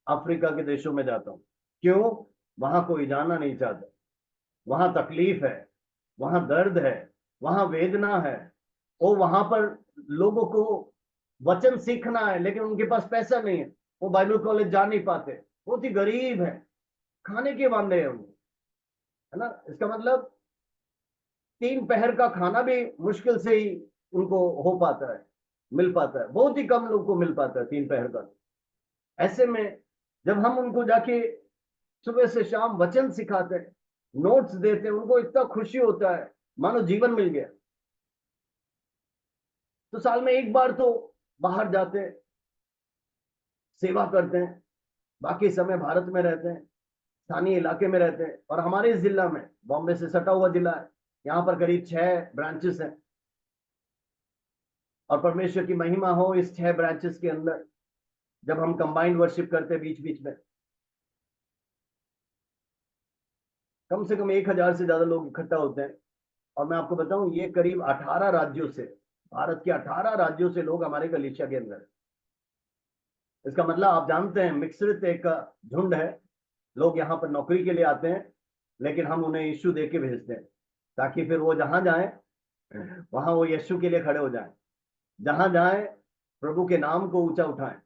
अफ्रीका के देशों में जाता हूं। क्यों? वहां कोई जाना नहीं चाहता, वहां तकलीफ है, वहां दर्द है, वहां वेदना है। वो वहां पर लोगों को वचन सीखना है, लेकिन उनके पास पैसा नहीं है, वो बाइबल कॉलेज जा नहीं पाते, बहुत ही गरीब है, खाने के वांदे हैं उनको, है ना। इसका मतलब 3 पहर का खाना भी मुश्किल से ही उनको हो पाता है, मिल पाता है, बहुत ही कम लोग को मिल पाता है 3 पहर का। ऐसे में जब हम उनको जाके सुबह से शाम वचन सिखाते हैं, नोट्स देते हैं, उनको इतना खुशी होता है मानो जीवन मिल गया। तो साल में एक बार तो बाहर जाते हैं, सेवा करते हैं, बाकी समय भारत में रहते हैं, स्थानीय इलाके में रहते हैं। और हमारे इस जिला में, बॉम्बे से सटा हुआ जिला है, यहाँ पर करीब 6 ब्रांचेस हैं। और परमेश्वर की महिमा हो, इस 6 ब्रांचेस के अंदर जब हम कंबाइंड वर्शिप करते हैं, बीच बीच में कम से कम 1000 से ज्यादा लोग इकट्ठा होते हैं। और मैं आपको बताऊं, ये करीब 18 राज्यों से, भारत के 18 राज्यों से लोग हमारे कलीसिया के अंदर। इसका मतलब आप जानते हैं, मिश्रित एक झुंड है। लोग यहाँ पर नौकरी के लिए आते हैं, लेकिन हम उन्हें यीशु दे के भेजते हैं, ताकि फिर वो जहां जाए वहां वो यीशु के लिए खड़े हो जाएं, जहां जाए प्रभु के नाम को ऊंचा उठाएं।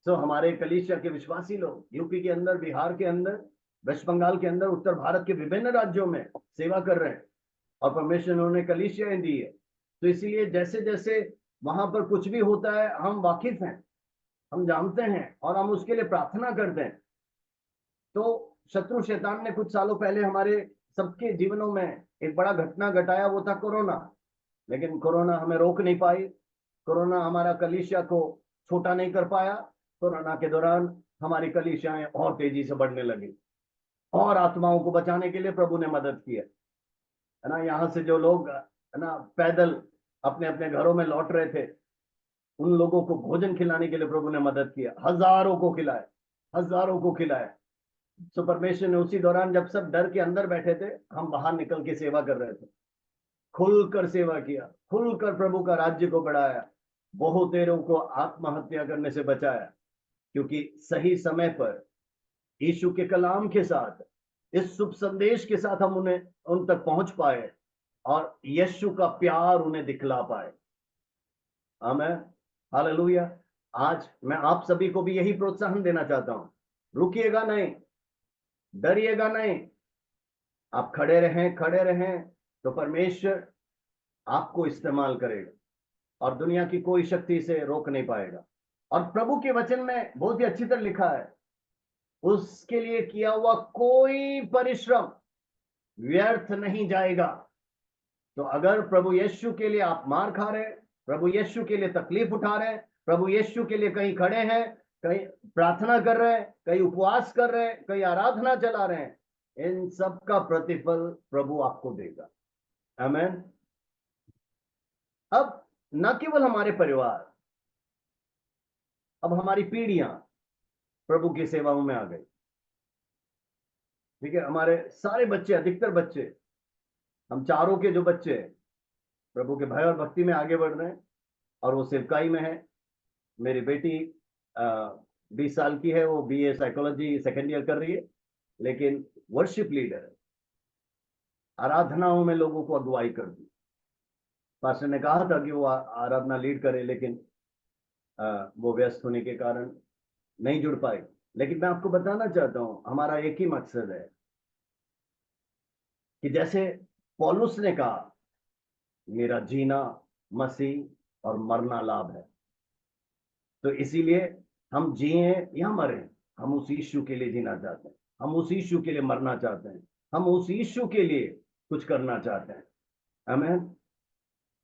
तो हमारे कलीसिया के विश्वासी लोग यूपी के अंदर, बिहार के अंदर, वेस्ट बंगाल के अंदर, उत्तर भारत के विभिन्न राज्यों में सेवा कर रहे हैं। और परमेश्वर ने उन्हें कलीसियाएं दी है। तो इसीलिए जैसे जैसे वहां पर कुछ भी होता है, हम वाकिफ हैं, हम जानते हैं, और हम उसके लिए प्रार्थना करते हैं। तो शत्रु शैतान ने कुछ सालों पहले हमारे सबके जीवनों में एक बड़ा घटना घटाया, वो था कोरोना। लेकिन कोरोना हमें रोक नहीं पाई, कोरोना हमारा कलीसिया को छोटा नहीं कर पाया। कोरोना के दौरान हमारी कलीसियाएं और तेजी से बढ़ने लगी, और आत्माओं को बचाने के लिए प्रभु ने मदद की है ना। यहाँ से जो लोग, है ना, पैदल अपने अपने घरों में लौट रहे थे, उन लोगों को भोजन खिलाने के लिए प्रभु ने मदद किया, हजारों को खिलाए, हजारों को खिलाए। तो परमेश्वर ने उसी दौरान, जब सब डर के अंदर बैठे थे, हम बाहर निकल के सेवा कर रहे थे, खुलकर सेवा किया, खुलकर प्रभु का राज्य को बढ़ाया, बहुतेरों को आत्महत्या करने से बचाया। क्योंकि सही समय पर यीशु के कलाम के साथ, इस शुभ संदेश के साथ हम उन्हें उन तक पहुंच पाए, और यीशु का प्यार उन्हें दिखला पाए। आमीन, हालेलुया। आज मैं आप सभी को भी यही प्रोत्साहन देना चाहता हूं, रुकिएगा नहीं, डरिएगा नहीं, आप खड़े रहें, खड़े रहें, तो परमेश्वर आपको इस्तेमाल करेगा, और दुनिया की कोई शक्ति से रोक नहीं पाएगा। और प्रभु के वचन में बहुत ही अच्छी तरह लिखा है, उसके लिए किया हुआ कोई परिश्रम व्यर्थ नहीं जाएगा। तो अगर प्रभु यीशु के लिए आप मार खा रहे हैं, प्रभु यीशु के लिए तकलीफ उठा रहे हैं, प्रभु यीशु के लिए कहीं खड़े हैं, कहीं प्रार्थना कर रहे हैं, कहीं उपवास कर रहे हैं, कहीं आराधना चला रहे हैं, इन सब का प्रतिफल प्रभु आपको देगा। आमीन। अब न केवल हमारे परिवार, अब हमारी पीढ़ियां प्रभु की सेवाओं में आ गई। ठीक है, हमारे सारे बच्चे, अधिकतर बच्चे, हम चारों के जो बच्चे प्रभु के भय और भक्ति में आगे बढ़ रहे हैं, और वो सेवकाई में है। मेरी बेटी 20 साल की है, वो BA साइकोलॉजी सेकेंड ईयर कर रही है, लेकिन वर्शिप लीडर है, आराधनाओं में लोगों को अगुवाई कर दी। पास्टर ने कहा था कि वो आराधना लीड करे, लेकिन वो व्यस्त होने के कारण नहीं जुड़ पाई। लेकिन मैं आपको बताना चाहता हूं, हमारा एक ही मकसद है कि जैसे पौलुस ने कहा, मेरा जीना मसीह और मरना लाभ है। तो इसीलिए हम जिए या मरे, हम उस यीशु के लिए जीना चाहते हैं, हम उस यीशु के लिए मरना चाहते हैं, हम उस यीशु के लिए कुछ करना चाहते हैं। आमीन।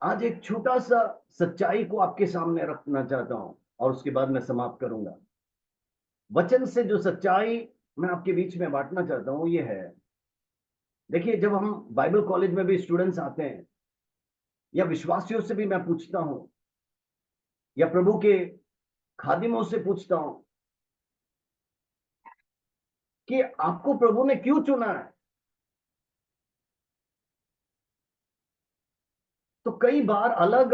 आज एक छोटा सा सच्चाई को आपके सामने रखना चाहता हूं, और उसके बाद मैं समाप्त करूंगा। वचन से जो सच्चाई मैं आपके बीच में बांटना चाहता हूं, ये है, देखिए, जब हम बाइबल कॉलेज में भी स्टूडेंट्स आते हैं, या विश्वासियों से भी मैं पूछता हूं, या प्रभु के खादिमों से पूछता हूं कि आपको प्रभु ने क्यों चुना है, तो कई बार अलग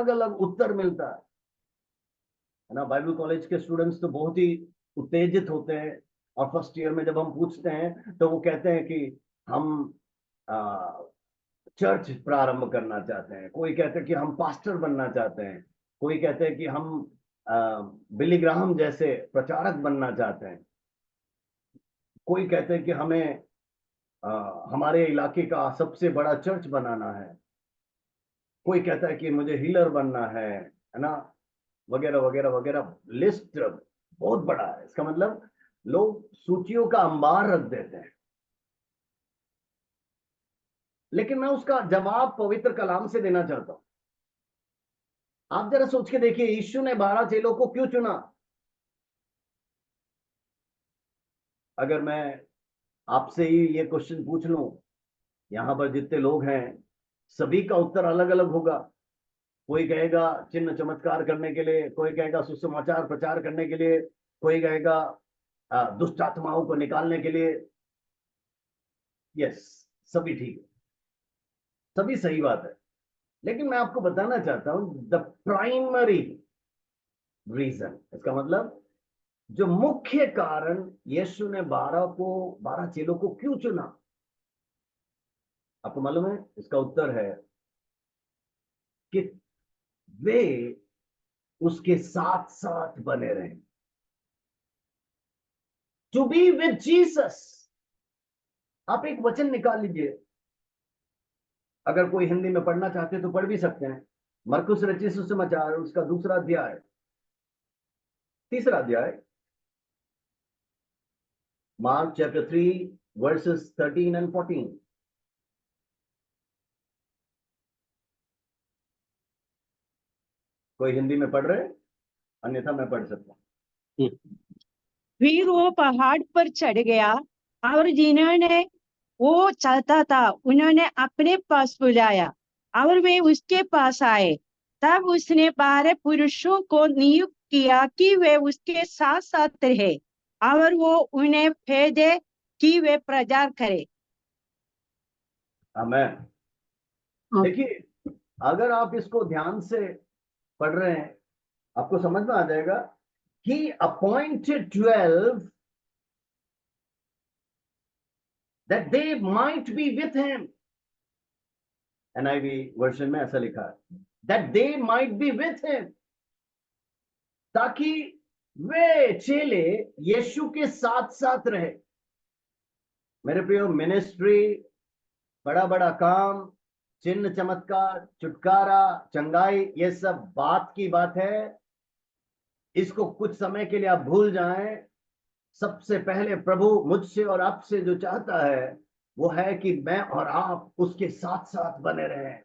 अलग उत्तर मिलता है ना। बाइबल कॉलेज के स्टूडेंट्स तो बहुत ही उत्तेजित होते हैं, और फर्स्ट ईयर में जब हम पूछते हैं तो वो कहते हैं कि हम चर्च प्रारंभ करना चाहते हैं, कोई कहते हैं कि हम पास्टर बनना चाहते हैं, कोई कहते हैं कि हम बिली ग्राहम जैसे प्रचारक बनना चाहते हैं, कोई कहते हैं कि हमें हमारे इलाके का सबसे बड़ा चर्च बनाना है, कोई कहता है कि मुझे हीलर बनना है ना, वगैरह वगैरह वगैरह। लिस्ट बहुत बड़ा है। इसका मतलब लोग सूचियों का अंबार रख देते हैं। लेकिन मैं उसका जवाब पवित्र कलाम से देना चाहता हूं। आप जरा सोच के देखिए, यीशु ने 12 चेलों को क्यों चुना? अगर मैं आपसे ही ये क्वेश्चन पूछ लूं, यहां पर जितने लोग हैं सभी का उत्तर अलग अलग होगा। कोई कहेगा चिन्ह चमत्कार करने के लिए, कोई कहेगा सुसमाचार प्रचार करने के लिए, कोई कहेगा दुष्ट आत्माओं को निकालने के लिए। यस, सभी ठीक है, सभी सही बात है। लेकिन मैं आपको बताना चाहता हूं द प्राइमरी रीजन, इसका मतलब जो मुख्य कारण यीशु ने 12 चेलों को क्यों चुना, आपको मालूम है? इसका उत्तर है कि वे उसके साथ साथ बने रहे। To be with Jesus. आप एक वचन निकाल लीजिए, अगर कोई हिंदी में पढ़ना चाहते हैं तो पढ़ भी सकते हैं। मरकुस रचित सुसमाचार उसका 2 अध्याय 3 अध्याय, मार्क चैप्टर 3 वर्सेस 13 and 14। कोई हिंदी में पढ़ रहे, अन्यथा मैं पढ़ सकता हूं। फिर वो पहाड़ पर चढ़ गया और जिन्होंने वो चाहता था उन्होंने अपने पास बुलाया और वे उसके पास आए। तब उसने 12 पुरुषों को नियुक्त किया कि वे उसके साथ साथ रहे और वो उन्हें भेजे कि वे प्रचार करें। आमेन। देखिए, अगर आप इसको ध्यान से पढ़ रहे हैं, आपको समझ में आ जाएगा कि appointed 12 that they might be with him। NIV version में ऐसा लिखा है, that they might be with him, ताकि वे चेले यीशु के साथ साथ रहे। मेरे प्रियो, मिनिस्ट्री, बड़ा बड़ा काम, चिन्ह चमत्कार, छुटकारा, चंगाई, ये सब बात की बात है। इसको कुछ समय के लिए आप भूल जाएं। सबसे पहले प्रभु मुझसे और आपसे जो चाहता है वो है कि मैं और आप उसके साथ साथ बने रहें।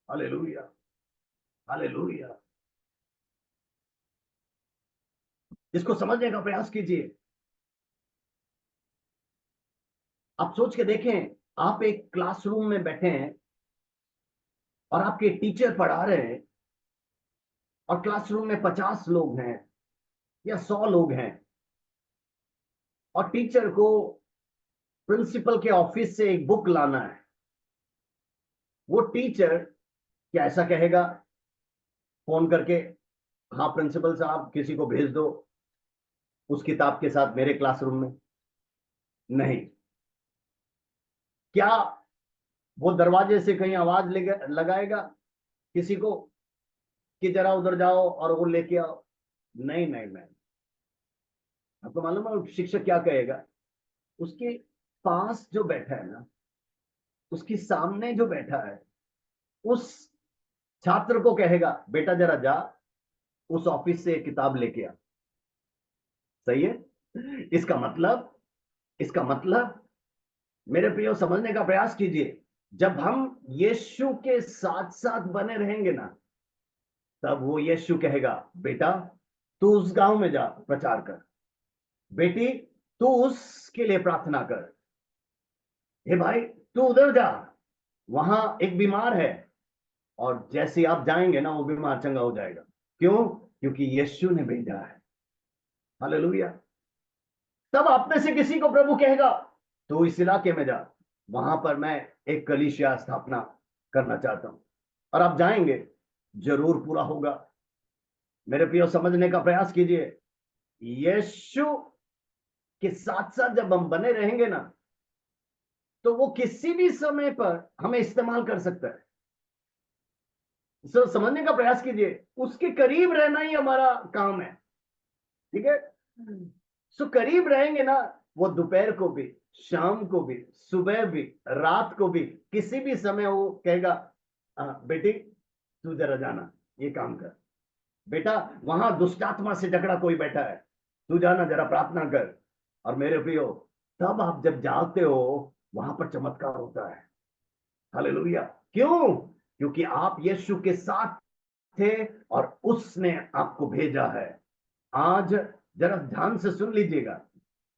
Hallelujah, hallelujah. इसको समझने का प्रयास कीजिए। आप सोच के देखें, आप एक क्लासरूम में बैठे हैं और आपके टीचर पढ़ा रहे हैं, और क्लासरूम में 50 लोग हैं या 100 लोग हैं, और टीचर को प्रिंसिपल के ऑफिस से एक बुक लाना है। वो टीचर क्या ऐसा कहेगा फोन करके, हाँ प्रिंसिपल साहब किसी को भेज दो उस किताब के साथ मेरे क्लासरूम में? नहीं। क्या वो दरवाजे से कहीं आवाज लगाएगा किसी को कि जरा उधर जाओ और वो लेके आओ? नहीं नहीं नहीं। आपको मालूम है शिक्षक क्या कहेगा? उसके पास जो बैठा है ना, उसके सामने जो बैठा है, उस छात्र को कहेगा बेटा जरा जा उस ऑफिस से एक किताब लेके आ। सही है? इसका मतलब मेरे प्रियो, समझने का प्रयास कीजिए। जब हम यीशु के साथ साथ बने रहेंगे ना, तब वो यीशु कहेगा बेटा तू उस गांव में जा प्रचार कर, बेटी तू उसके लिए प्रार्थना कर, हे भाई तू उधर जा, वहां एक बीमार है, और जैसे आप जाएंगे ना वो बीमार चंगा हो जाएगा। क्यों? क्योंकि यीशु ने भेजा है। हालेलुया। तब आप में से किसी को प्रभु कहेगा तो इस इलाके में जा, वहां पर मैं एक कलीसिया स्थापना करना चाहता हूं, और आप जाएंगे, जरूर पूरा होगा। मेरे प्रियो, समझने का प्रयास कीजिए। यीशु के साथ साथ जब हम बने रहेंगे ना, तो वो किसी भी समय पर हमें इस्तेमाल कर सकता है। समझने का प्रयास कीजिए, उसके करीब रहना ही हमारा काम है। ठीक है? करीब रहेंगे ना, वो दोपहर को भी, शाम को भी, सुबह भी, रात को भी, किसी भी समय वो कहेगा, बेटी तू जरा जाना, ये काम कर। बेटा, वहां दुष्ट आत्मा से झगड़ा कोई बैठा है, तू जाना जरा प्रार्थना कर। और मेरे प्रियो, तब आप जब जाते हो, वहां पर चमत्कार होता है। हालेलुया। क्यों? क्योंकि आप यीशु के साथ थे और उसने आपको भेजा है। आज जरा ध्यान से सुन लीजिएगा।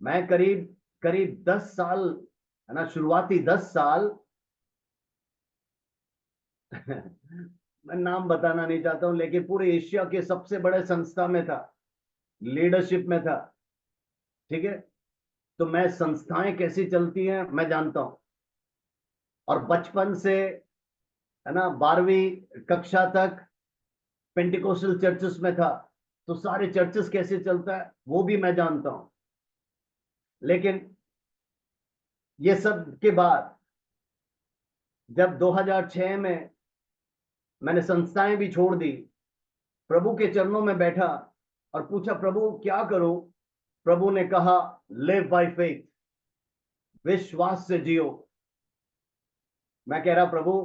मैं करीब करीब 10 साल, है ना, शुरुआती 10 साल मैं नाम बताना नहीं चाहता हूं, लेकिन पूरे एशिया के सबसे बड़े संस्था में था, लीडरशिप में था। ठीक है? तो मैं संस्थाएं कैसी चलती हैं मैं जानता हूं। और बचपन से, है ना, 12वीं कक्षा तक पेंटिकोस्टल चर्चेस में था, तो सारे चर्चेस कैसे चलता है वो भी मैं जानता हूं। लेकिन ये सब के बाद जब 2006 में मैंने संस्थाएं भी छोड़ दी, प्रभु के चरणों में बैठा और पूछा, प्रभु क्या करूं? प्रभु ने कहा, लिव बाय फेथ, विश्वास से जियो। मैं कह रहा, प्रभु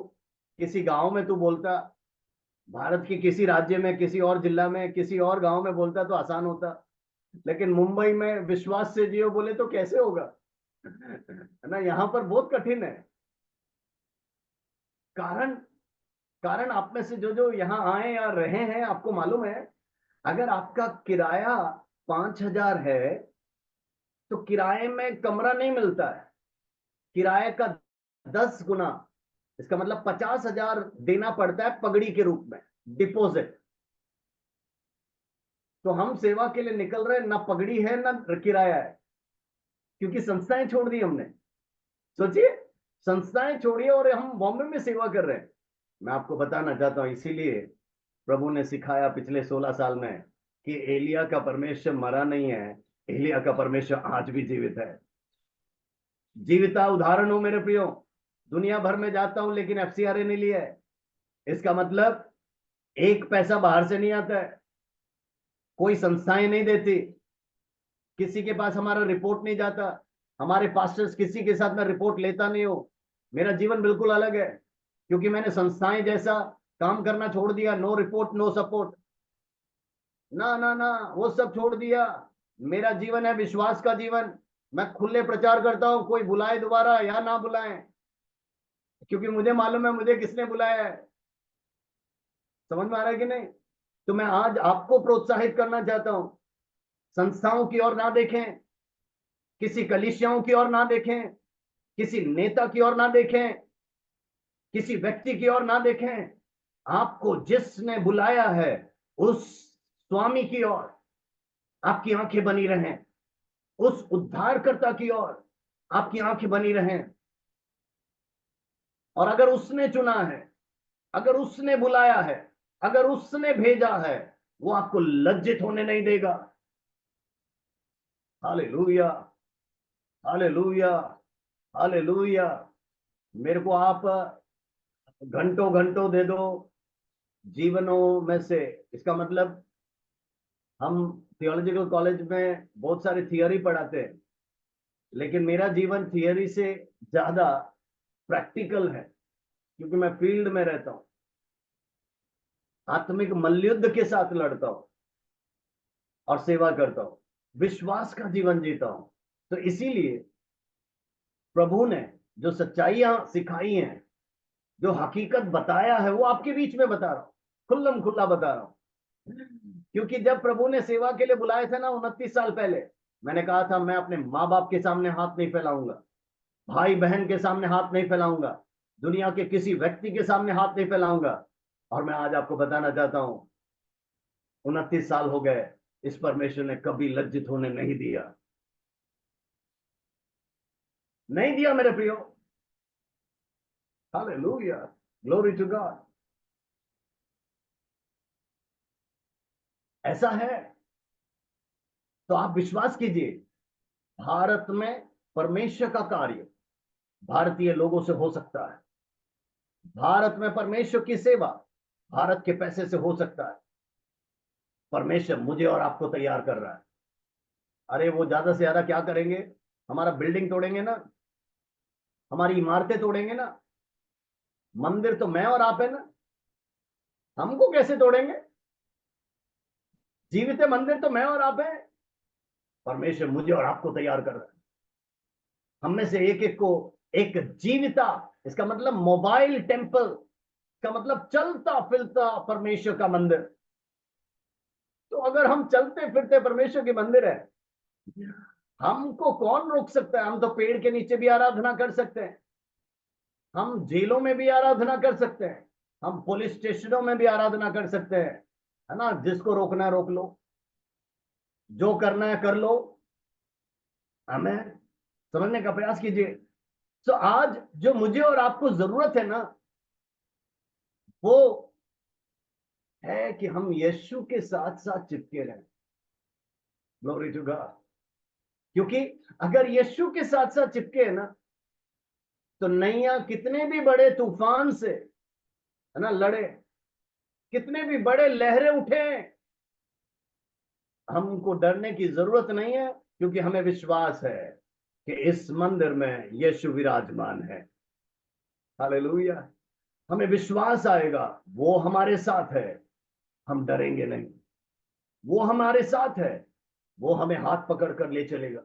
किसी गांव में तू बोलता, भारत के किसी राज्य में, किसी और जिला में, किसी और गांव में बोलता तो आसान होता, लेकिन मुंबई में विश्वास से जियो बोले तो कैसे होगा? है ना, यहां पर बहुत कठिन है। कारण कारण आप में से जो जो यहां आए या रहे हैं, आपको मालूम है, अगर आपका किराया 5,000 है तो किराए में कमरा नहीं मिलता है, किराए का 10 गुना, इसका मतलब 50,000 देना पड़ता है पगड़ी के रूप में, डिपॉजिट। तो हम सेवा के लिए निकल रहे, ना पगड़ी है ना किराया है, क्योंकि संस्थाएं छोड़ दी हमने। सोचिए, संस्थाएं छोड़िए और हम बॉम्बे में सेवा कर रहे हैं। मैं आपको बताना चाहता हूं, इसीलिए प्रभु ने सिखाया पिछले 16 साल में कि एलिया का परमेश्वर मरा नहीं है, एलिया का परमेश्वर आज भी जीवित है। जीविता उदाहरण हो मेरे प्रियो। दुनिया भर में जाता हूं लेकिन एफसीआरए नहीं लिया है, इसका मतलब एक पैसा बाहर से नहीं आता है, कोई संस्थाएं नहीं देती, किसी के पास हमारा रिपोर्ट नहीं जाता, हमारे पास्टर्स किसी के साथ मैं रिपोर्ट लेता नहीं हूं। मेरा जीवन बिल्कुल अलग है, क्योंकि मैंने संस्थाएं जैसा काम करना छोड़ दिया। नो रिपोर्ट नो सपोर्ट, ना ना ना, वो सब छोड़ दिया। मेरा जीवन है विश्वास का जीवन। मैं खुले प्रचार करता हूं, कोई बुलाए दोबारा या ना बुलाए, क्योंकि मुझे मालूम है मुझे किसने बुलाया है। समझ में आ रहा है कि नहीं? तो मैं आज आपको प्रोत्साहित करना चाहता हूं, संस्थाओं की ओर ना देखें, किसी कलीसियाओं की ओर ना देखें, किसी नेता की ओर ना देखें, किसी व्यक्ति की ओर ना देखें। आपको जिसने बुलाया है उस स्वामी की ओर आपकी आंखें बनी रहें, उस उद्धारकर्ता की ओर आपकी आंखें बनी रहें। और अगर उसने चुना है, अगर उसने बुलाया है, अगर उसने भेजा है, वो आपको लज्जित होने नहीं देगा। Hallelujah, hallelujah, hallelujah. मेरे को आप घंटों घंटों दे दो जीवनों में से, इसका मतलब हम थियोलॉजिकल कॉलेज में बहुत सारे थियोरी पढ़ाते हैं, लेकिन मेरा जीवन थियोरी से ज्यादा प्रैक्टिकल है, क्योंकि मैं फील्ड में रहता हूं, आत्मिक मल्लयुद्ध के साथ लड़ता हूं और सेवा करता हूं, विश्वास का जीवन जीता हूं। तो इसीलिए प्रभु ने जो सच्चाइयां सिखाई हैं, जो हकीकत बताया है, वो आपके बीच में बता रहा हूं, खुल्लम खुल्ला बता रहा हूं। क्योंकि जब प्रभु ने सेवा के लिए बुलाए थे ना 29 साल पहले, मैंने कहा था मैं अपने माँ बाप के सामने हाथ नहीं फैलाऊंगा, भाई बहन के सामने हाथ नहीं फैलाऊंगा, दुनिया के किसी व्यक्ति के सामने हाथ नहीं फैलाऊंगा। और मैं आज आपको बताना चाहता हूं, 29 साल हो गए, इस परमेश्वर ने कभी लज्जित होने नहीं दिया, नहीं दिया मेरे प्रियो। Hallelujah, glory to God. ऐसा है तो आप विश्वास कीजिए, भारत में परमेश्वर का कार्य भारतीय लोगों से हो सकता है। भारत में परमेश्वर की सेवा भारत के पैसे से हो सकता है। परमेश्वर मुझे और आपको तैयार कर रहा है। अरे वो ज्यादा से ज्यादा क्या करेंगे? हमारा बिल्डिंग तोड़ेंगे ना, हमारी इमारतें तोड़ेंगे ना। मंदिर तो मैं और आप है ना, हमको कैसे तोड़ेंगे? जीवित मंदिर तो मैं और आप है। परमेश्वर मुझे और आपको तैयार कर रहा है। हम में से एक एक को एक जीविता, इसका मतलब मोबाइल टेम्पल, का मतलब चलता फिरता परमेश्वर का मंदिर। तो अगर हम चलते फिरते परमेश्वर के मंदिर है, हमको कौन रोक सकता है? हम तो पेड़ के नीचे भी आराधना कर सकते हैं, हम जेलों में भी आराधना कर सकते हैं, हम पुलिस स्टेशनों में भी आराधना कर सकते हैं, है ना। जिसको रोकना है रोक लो, जो करना है कर लो। हमें समझने का प्रयास कीजिए। तो आज जो मुझे और आपको जरूरत है ना, वो है कि हम यीशु के साथ साथ चिपके रहें। Glory to God. क्योंकि अगर यीशु के साथ साथ चिपके है ना, तो नैया कितने भी बड़े तूफान से, है ना, लड़े, कितने भी बड़े लहरें उठे, हमको डरने की जरूरत नहीं है, क्योंकि हमें विश्वास है कि इस मंदिर में यीशु विराजमान है। हालेलुया। हमें विश्वास आएगा वो हमारे साथ है, हम डरेंगे नहीं। वो हमारे साथ है, वो हमें हाथ पकड़ कर ले चलेगा।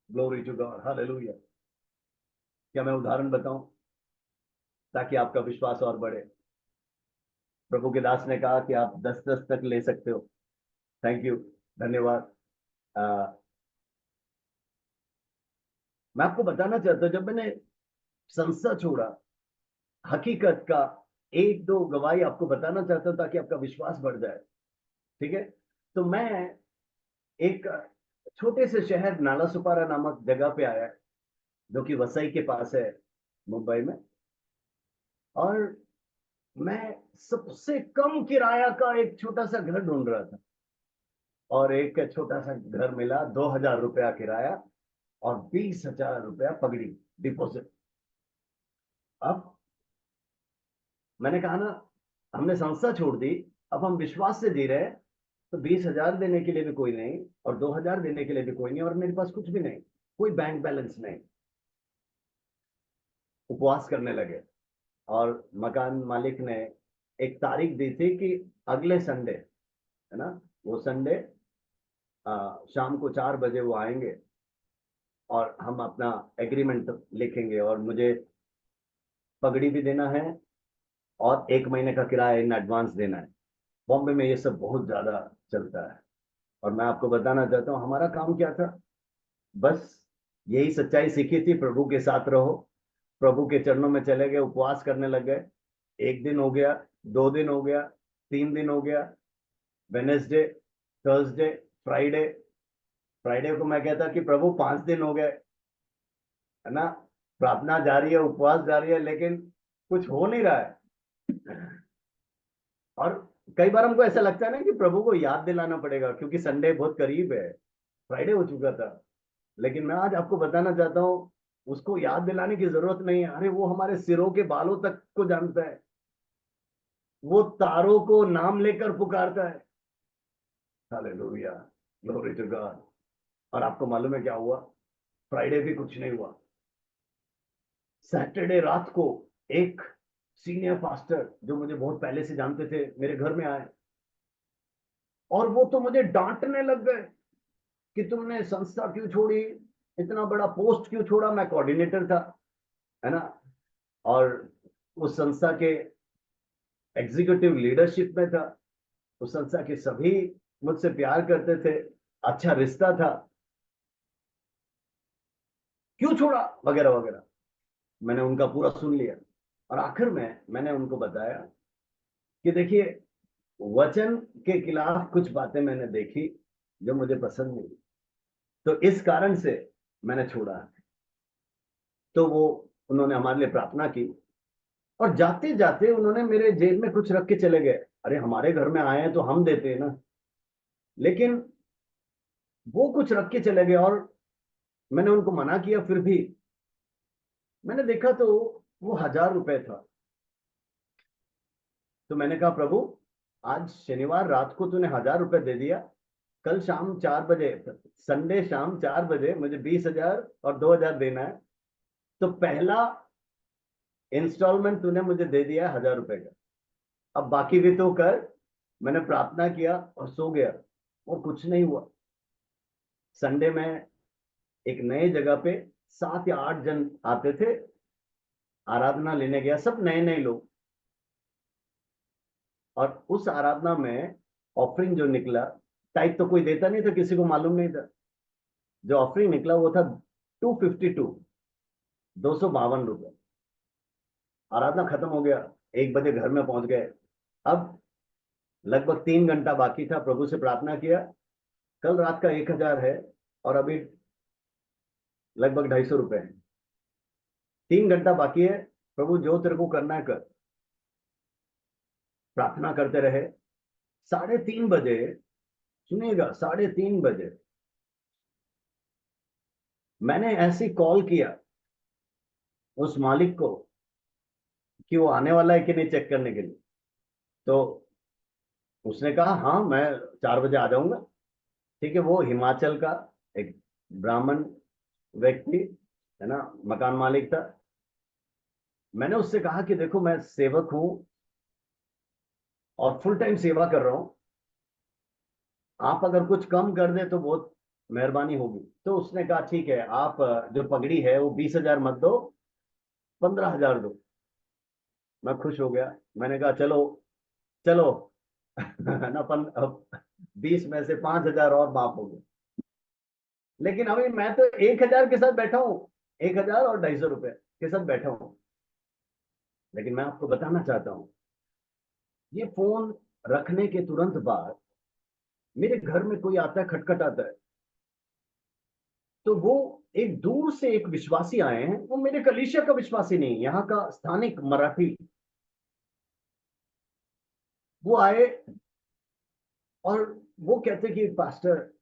Glory to God. हालेलुया। क्या मैं उदाहरण बताऊं ताकि आपका विश्वास और बढ़े? प्रभु के दास ने कहा कि आप 10-10 तक ले सकते हो। थैंक यू, धन्यवाद। मैं आपको बताना चाहता हूं, जब मैंने संस्था छोड़ा, हकीकत का एक दो गवाही आपको बताना चाहता हूं ताकि आपका विश्वास बढ़ जाए। ठीक है? तो मैं एक छोटे से शहर नालासोपारा नामक जगह पे आया, जो कि वसई के पास है, मुंबई में। और मैं सबसे कम किराया का एक छोटा सा घर ढूंढ रहा था, और एक छोटा सा घर मिला, 2,000 रुपया किराया और 20,000 रुपया पगड़ी डिपॉजिट। अब मैंने कहा ना, हमने संस्था छोड़ दी, अब हम विश्वास से जी रहे हैं, तो 20,000 देने के लिए भी कोई नहीं, और 2,000 देने के लिए भी कोई नहीं, और मेरे पास कुछ भी नहीं, कोई बैंक बैलेंस नहीं। उपवास करने लगे, और मकान मालिक ने एक तारीख दी थी कि अगले संडे, है ना, वो संडे शाम को 4 बजे वो आएंगे और हम अपना एग्रीमेंट लिखेंगे, और मुझे पगड़ी भी देना है और 1 महीने का किराया इन एडवांस देना है। बॉम्बे में ये सब बहुत ज्यादा चलता है। और मैं आपको बताना चाहता हूँ हमारा काम क्या था, बस यही सच्चाई सीखी थी, प्रभु के साथ रहो। प्रभु के चरणों में चले गए, उपवास करने लग गए। 1 दिन हो गया, 2 दिन हो गया, 3 दिन हो गया, वेनेसडे, थर्सडे, फ्राइडे। फ्राइडे को मैं कहता कि प्रभु 5 दिन हो गए, है ना, प्रार्थना जारी है, उपवास जारी है, लेकिन कुछ हो नहीं रहा है। और कई बार हमको ऐसा लगता है ना कि प्रभु को याद दिलाना पड़ेगा, क्योंकि संडे बहुत करीब है, फ्राइडे हो चुका था। लेकिन मैं आज आपको बताना चाहता हूँ, उसको याद दिलाने की जरूरत नहीं है। अरे वो हमारे सिरों के बालों तक को जानता है, वो तारों को नाम लेकर पुकारता है। Hallelujah, glory to God. और आपको मालूम है क्या हुआ? फ्राइडे भी कुछ नहीं हुआ। सैटरडे रात को एक सीनियर पास्टर, जो मुझे बहुत पहले से जानते थे, मेरे घर में आए, और वो तो मुझे डांटने लग गए कि तुमने संस्था क्यों छोड़ी, इतना बड़ा पोस्ट क्यों छोड़ा। मैं कोऑर्डिनेटर था, है ना, और उस संस्था के एग्जीक्यूटिव लीडरशिप में था। उस संस्था के सभी मुझसे प्यार करते थे, अच्छा रिश्ता था, क्यों छोड़ा वगैरह वगैरह। मैंने उनका पूरा सुन लिया। और आखिर में मैंने उनको बताया कि देखिए, वचन के खिलाफ कुछ बातें मैंने देखी जो मुझे पसंद नहीं, तो इस कारण से मैंने छोड़ा। तो वो उन्होंने हमारे लिए प्रार्थना की, और जाते जाते उन्होंने मेरे जेब में कुछ रख के चले गए। अरे हमारे घर में आए हैं तो हम देते हैं ना, लेकिन वो कुछ रख के चले गए, और मैंने उनको मना किया, फिर भी मैंने देखा तो वो 1,000 रुपए था। तो मैंने कहा, प्रभु आज शनिवार रात को तूने 1,000 रुपए दे दिया, कल शाम 4 बजे, संडे शाम 4 बजे मुझे 20,000 और 2,000 देना है, तो पहला इंस्टॉलमेंट तूने मुझे दे दिया 1,000 रुपए का, अब बाकी भी तो कर। मैंने प्रार्थना किया और सो गया, और कुछ नहीं हुआ। संडे में एक नए जगह पे 7 या 8 जन आते थे, आराधना लेने गया, सब नए नए लोग। और उस आराधना में ऑफरिंग जो निकला, टाइप तो कोई देता नहीं था, किसी को मालूम नहीं था। जो ऑफरिंग निकला वो था 252 रुपए। आराधना खत्म हो गया, 1 बजे घर में पहुंच गए। अब लगभग 3 घंटा बाकी था, प्रभु से प्रार्थना किया, कल रात का 1,000 है और अभी लगभग 250 रुपए है, 3 घंटा बाकी है, प्रभु जो तेरे को करना है कर। प्रार्थना करते रहे। 3:30 बजे, सुनिएगा, 3:30 बजे मैंने ऐसी कॉल किया उस मालिक को कि वो आने वाला है कि नहीं चेक करने के लिए। तो उसने कहा हाँ मैं 4 बजे आ जाऊंगा। ठीक है, वो हिमाचल का एक ब्राह्मण व्यक्ति है ना, मकान मालिक था। मैंने उससे कहा कि देखो मैं सेवक हूं और फुल टाइम सेवा कर रहा हूं, आप अगर कुछ कम कर दे तो बहुत मेहरबानी होगी। तो उसने कहा ठीक है, आप जो पगड़ी है वो 20,000 मत दो, 15,000 दो। मैं खुश हो गया, मैंने कहा चलो चलो ना 20 में से 5,000 और माफ हो गए। लेकिन अभी मैं तो 1,000 के साथ बैठा हूं, 1,000 और 250 रुपए के साथ बैठा हूं। लेकिन मैं आपको बताना चाहता हूं, ये फोन रखने के तुरंत बाद मेरे घर में कोई आता है, खटखटाता है, तो वो एक दूर से एक विश्वासी आए हैं, वो मेरे कलीसिया का विश्वासी नहीं, यहाँ का स्थानिक मराठी। वो आए और वो कहते कि पास्टर,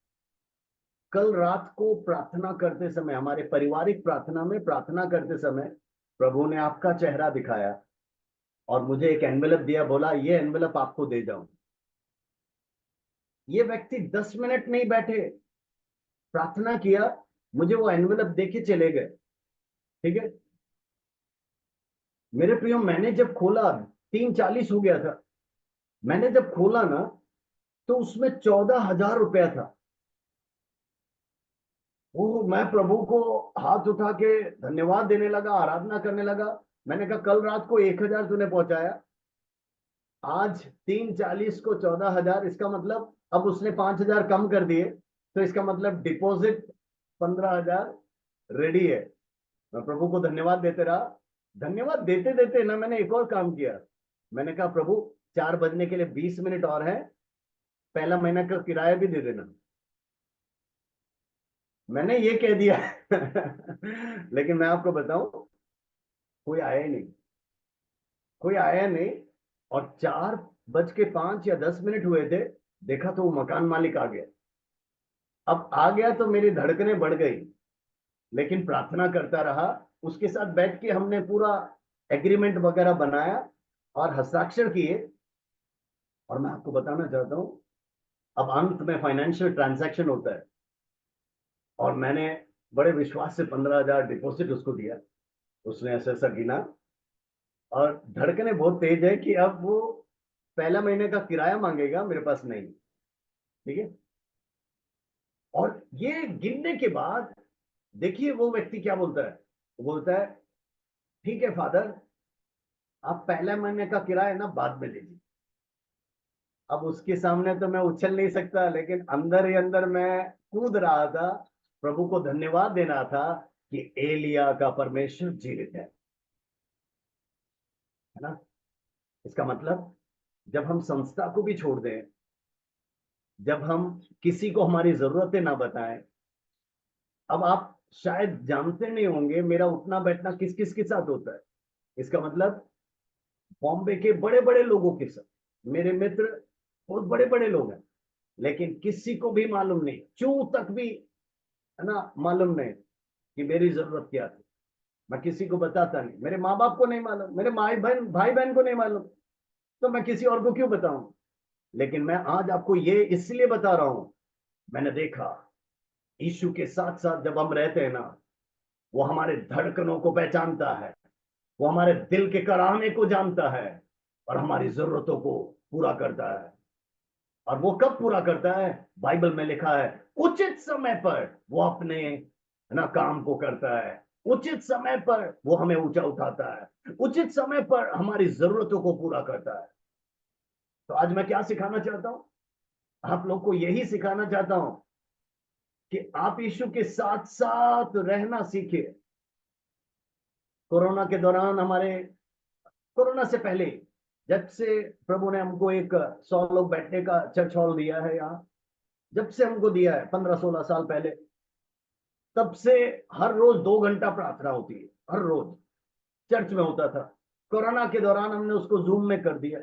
कल रात को प्रार्थना करते समय, हमारे पारिवारिक प्रार्थना में प्रार्थना करते समय प्रभु ने आपका चेहरा दिखाया और मुझे एक एनवेलप दिया, बोला ये एनवेलप आपको दे जाऊं। ये व्यक्ति 10 मिनट नहीं बैठे, प्रार्थना किया, मुझे वो एनवेलप दे के चले गए। ठीक है मेरे प्रियो, मैंने जब खोला, 3:40 हो गया था, मैंने जब खोला ना तो उसमें 14,000 रुपया था। वो मैं प्रभु को हाथ उठा के धन्यवाद देने लगा, आराधना करने लगा। मैंने कहा कल रात को 1,000 तूने पहुंचाया, आज 3:40 को 14,000, इसका मतलब अब उसने 5,000 कम कर दिए, तो इसका मतलब डिपॉजिट 15,000 रेडी है। मैं प्रभु को धन्यवाद देते रहा। धन्यवाद देते देते ना मैंने एक और काम किया। मैंने कहा प्रभु 4 बजने के लिए 20 मिनट और है, पहला महीना का किराया भी दे देना। मैंने ये कह दिया लेकिन मैं आपको बताऊं, कोई आया ही नहीं, कोई आया नहीं। और 4:05 या 10 मिनट हुए थे, देखा तो वो मकान मालिक आ गया। अब आ गया तो मेरी धड़कनें बढ़ गई, लेकिन प्रार्थना करता रहा। उसके साथ बैठ के हमने पूरा एग्रीमेंट वगैरह बनाया और हस्ताक्षर किए। और मैं आपको बताना चाहता हूं, अब अंत में फाइनेंशियल ट्रांजैक्शन होता है, और मैंने बड़े विश्वास से 15,000 डिपॉजिट उसको दिया। उसने ऐसा ऐसा गिना, और धड़कने बहुत तेज है कि अब वो पहला महीने का किराया मांगेगा, मेरे पास नहीं। ठीक है, और ये गिनने के बाद देखिए वो व्यक्ति क्या बोलता है। वो बोलता है ठीक है फादर, आप पहले महीने का किराया ना बाद में लीजिए। अब उसके सामने तो मैं उछल नहीं सकता, लेकिन अंदर ही अंदर मैं कूद रहा था, प्रभु को धन्यवाद देना था कि एलिया का परमेश्वर जीवित है। है ना। इसका मतलब जब हम संस्था को भी छोड़ दें, जब हम किसी को हमारी जरूरतें ना बताएं। अब आप शायद जानते नहीं होंगे मेरा उठना बैठना किस किस के साथ होता है। इसका मतलब बॉम्बे के बड़े बड़े लोगों के साथ, मेरे मित्र बहुत बड़े बड़े लोग हैं, लेकिन किसी को भी मालूम नहीं, चू तक भी, है ना, मालूम नहीं कि मेरी जरूरत क्या थी। मैं किसी को बताता नहीं, मेरे माँ बाप को नहीं मालूम, मेरे भाई बहन को नहीं मालूम, तो मैं किसी और को क्यों बताऊं। लेकिन मैं आज आपको ये इसलिए बता रहा हूं, मैंने देखा यीशु के साथ साथ जब हम रहते हैं ना, वो हमारे धड़कनों को पहचानता है, वो हमारे दिल के कराहने को जानता है और हमारी जरूरतों को पूरा करता है। और वो कब पूरा करता है? बाइबल में लिखा है उचित समय पर वो अपने, है ना, काम को करता है। उचित समय पर वो हमें ऊंचा उठाता है, उचित समय पर हमारी जरूरतों को पूरा करता है। तो आज मैं क्या सिखाना चाहता हूं? आप लोग को यही सिखाना चाहता हूं कि आप यीशु के साथ साथ रहना सीखिए। कोरोना के दौरान कोरोना से पहले जब से प्रभु ने हमको एक 100 लोग बैठने का चर्च हॉल दिया है यहाँ, जब से हमको दिया है 15-16 साल पहले, तब से हर रोज 2 घंटा प्रार्थना होती है, हर रोज चर्च में होता था। कोरोना के दौरान हमने उसको जूम में कर दिया।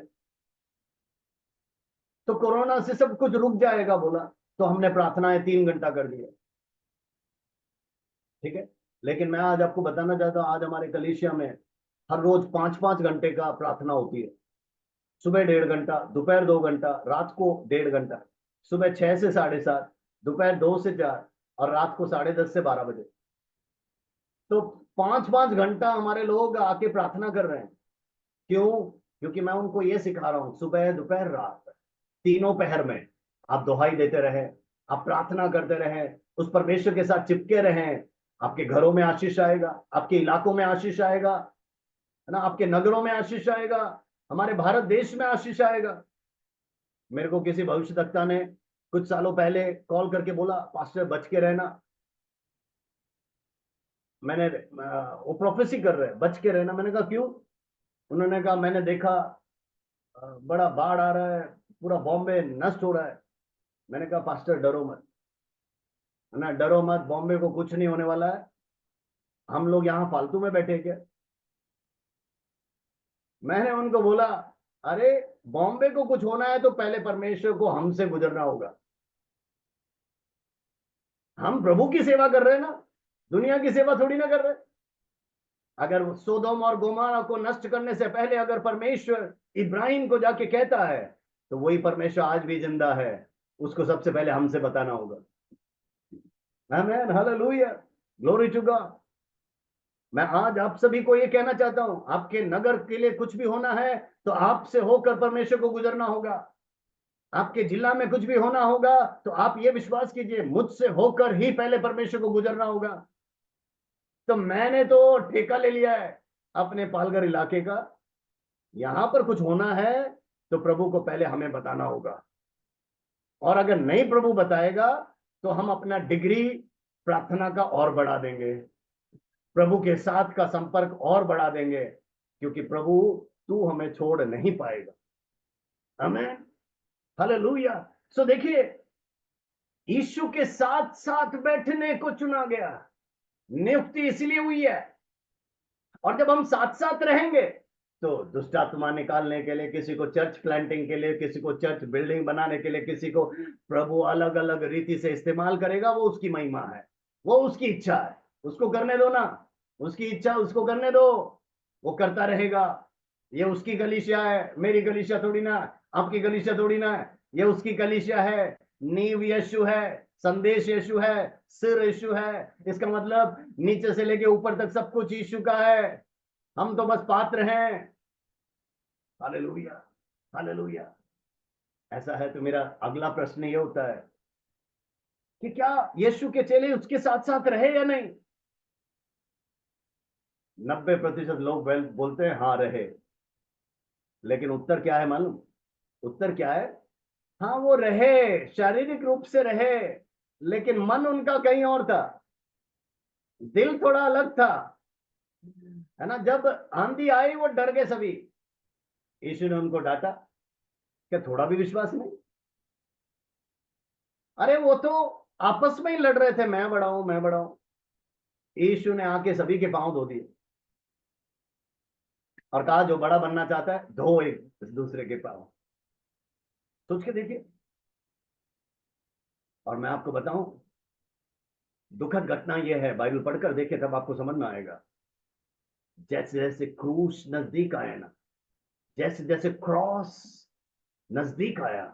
तो कोरोना से सब कुछ रुक जाएगा बोला, तो हमने प्रार्थनाएं 3 घंटा कर दिया। ठीक है, लेकिन मैं आज आपको बताना चाहता हूं, आज हमारे कलीसिया में हर रोज 5-5 घंटे का प्रार्थना होती है। सुबह 1.5 घंटा, दोपहर 2 घंटा, रात को 1.5 घंटा। सुबह 6 से 7:30, दोपहर 2 से 4 और रात को 10:30 से 12 बजे। तो 5-5 घंटा हमारे लोग आके प्रार्थना कर रहे हैं। क्यों? क्योंकि मैं उनको ये सिखा रहा हूं, सुबह दोपहर रात तीनों पहर में आप दुहाई देते रहे, आप प्रार्थना करते रहे, उस परमेश्वर के साथ चिपके रहे। आपके घरों में आशीष आएगा, आपके इलाकों में आशीष आएगा, है ना, आपके नगरों में आशीष आएगा, हमारे भारत देश में आशीष आएगा। मेरे को किसी भविष्यवक्ता ने कुछ सालों पहले कॉल करके बोला, पास्टर बच के रहना। वो प्रोफेसी कर रहे हैं, बच के रहना। मैंने कहा क्यों? उन्होंने कहा मैंने देखा बड़ा बाढ़ आ रहा है, पूरा बॉम्बे नष्ट हो रहा है। मैंने कहा पास्टर डरो मत, है ना, डरो मत, बॉम्बे को कुछ नहीं होने वाला है। हम लोग यहाँ फालतू में बैठे क्या? मैंने उनको बोला अरे बॉम्बे को कुछ होना है तो पहले परमेश्वर को हमसे गुजरना होगा। हम प्रभु की सेवा कर रहे हैं ना, दुनिया की सेवा थोड़ी ना कर रहे। अगर सोदोम और गोमोरा को नष्ट करने से पहले अगर परमेश्वर इब्राहिम को जाके कहता है, तो वही परमेश्वर आज भी जिंदा है, उसको सबसे पहले हमसे बताना होगा। आमीन, हालेलुया, ग्लोरी टू गॉड। मैं आज आप सभी को ये कहना चाहता हूं, आपके नगर के लिए कुछ भी होना है तो आपसे होकर परमेश्वर को गुजरना होगा। आपके जिला में कुछ भी होना होगा तो आप ये विश्वास कीजिए, मुझसे होकर ही पहले परमेश्वर को गुजरना होगा। तो मैंने तो ठेका ले लिया है अपने पालघर इलाके का। यहां पर कुछ होना है तो प्रभु को पहले हमें बताना होगा, और अगर नहीं प्रभु बताएगा तो हम अपना डिग्री प्रार्थना का और बढ़ा देंगे, प्रभु के साथ का संपर्क और बढ़ा देंगे, क्योंकि प्रभु तू हमें छोड़ नहीं पाएगा। आमीन, हालेलुया। सो देखिए, यीशु के साथ साथ बैठने को चुना गया, नियुक्ति इसलिए हुई है। और जब हम साथ साथ रहेंगे तो दुष्ट आत्मा निकालने के लिए, किसी को चर्च प्लांटिंग के लिए, किसी को चर्च बिल्डिंग बनाने के लिए, किसी को प्रभु अलग अलग रीति से इस्तेमाल करेगा। वो उसकी महिमा है, वो उसकी इच्छा है, उसको करने दो ना, उसकी इच्छा उसको करने दो, वो करता रहेगा। ये उसकी कलीसिया है, मेरी कलीसिया थोड़ी ना, आपकी कलीसिया थोड़ी ना है। ये उसकी कलीसिया है, नींव यीशु है, संदेश यीशु है, सिर यीशु है। इसका मतलब नीचे से लेके ऊपर तक सब कुछ यीशु का है, हम तो बस पात्र हैं। Hallelujah, hallelujah. ऐसा है तो मेरा अगला प्रश्न ये होता है कि क्या यीशु के चेले उसके साथ साथ रहे या नहीं? 90% लोग बोलते हैं हाँ रहे, लेकिन उत्तर क्या है मालूम? उत्तर क्या है? हाँ वो रहे, शारीरिक रूप से रहे, लेकिन मन उनका कहीं और था, दिल थोड़ा अलग था, है ना। जब आंधी आई वो डर गए सभी, यीशु ने उनको डांटा, क्या थोड़ा भी विश्वास नहीं? अरे वो तो आपस में ही लड़ रहे थे, मैं बड़ा हूं, मैं बड़ा हूं। यीशु ने आके सभी के पांव धो दिए और कहा जो बड़ा बनना चाहता है धो एक दूसरे के पांव। सोच के देखिए। और मैं आपको बताऊं, दुखद घटना यह है, बाइबल पढ़कर देखिए तब आपको समझ में आएगा। जैसे जैसे क्रूस नजदीक आया ना, जैसे जैसे क्रॉस नजदीक आया,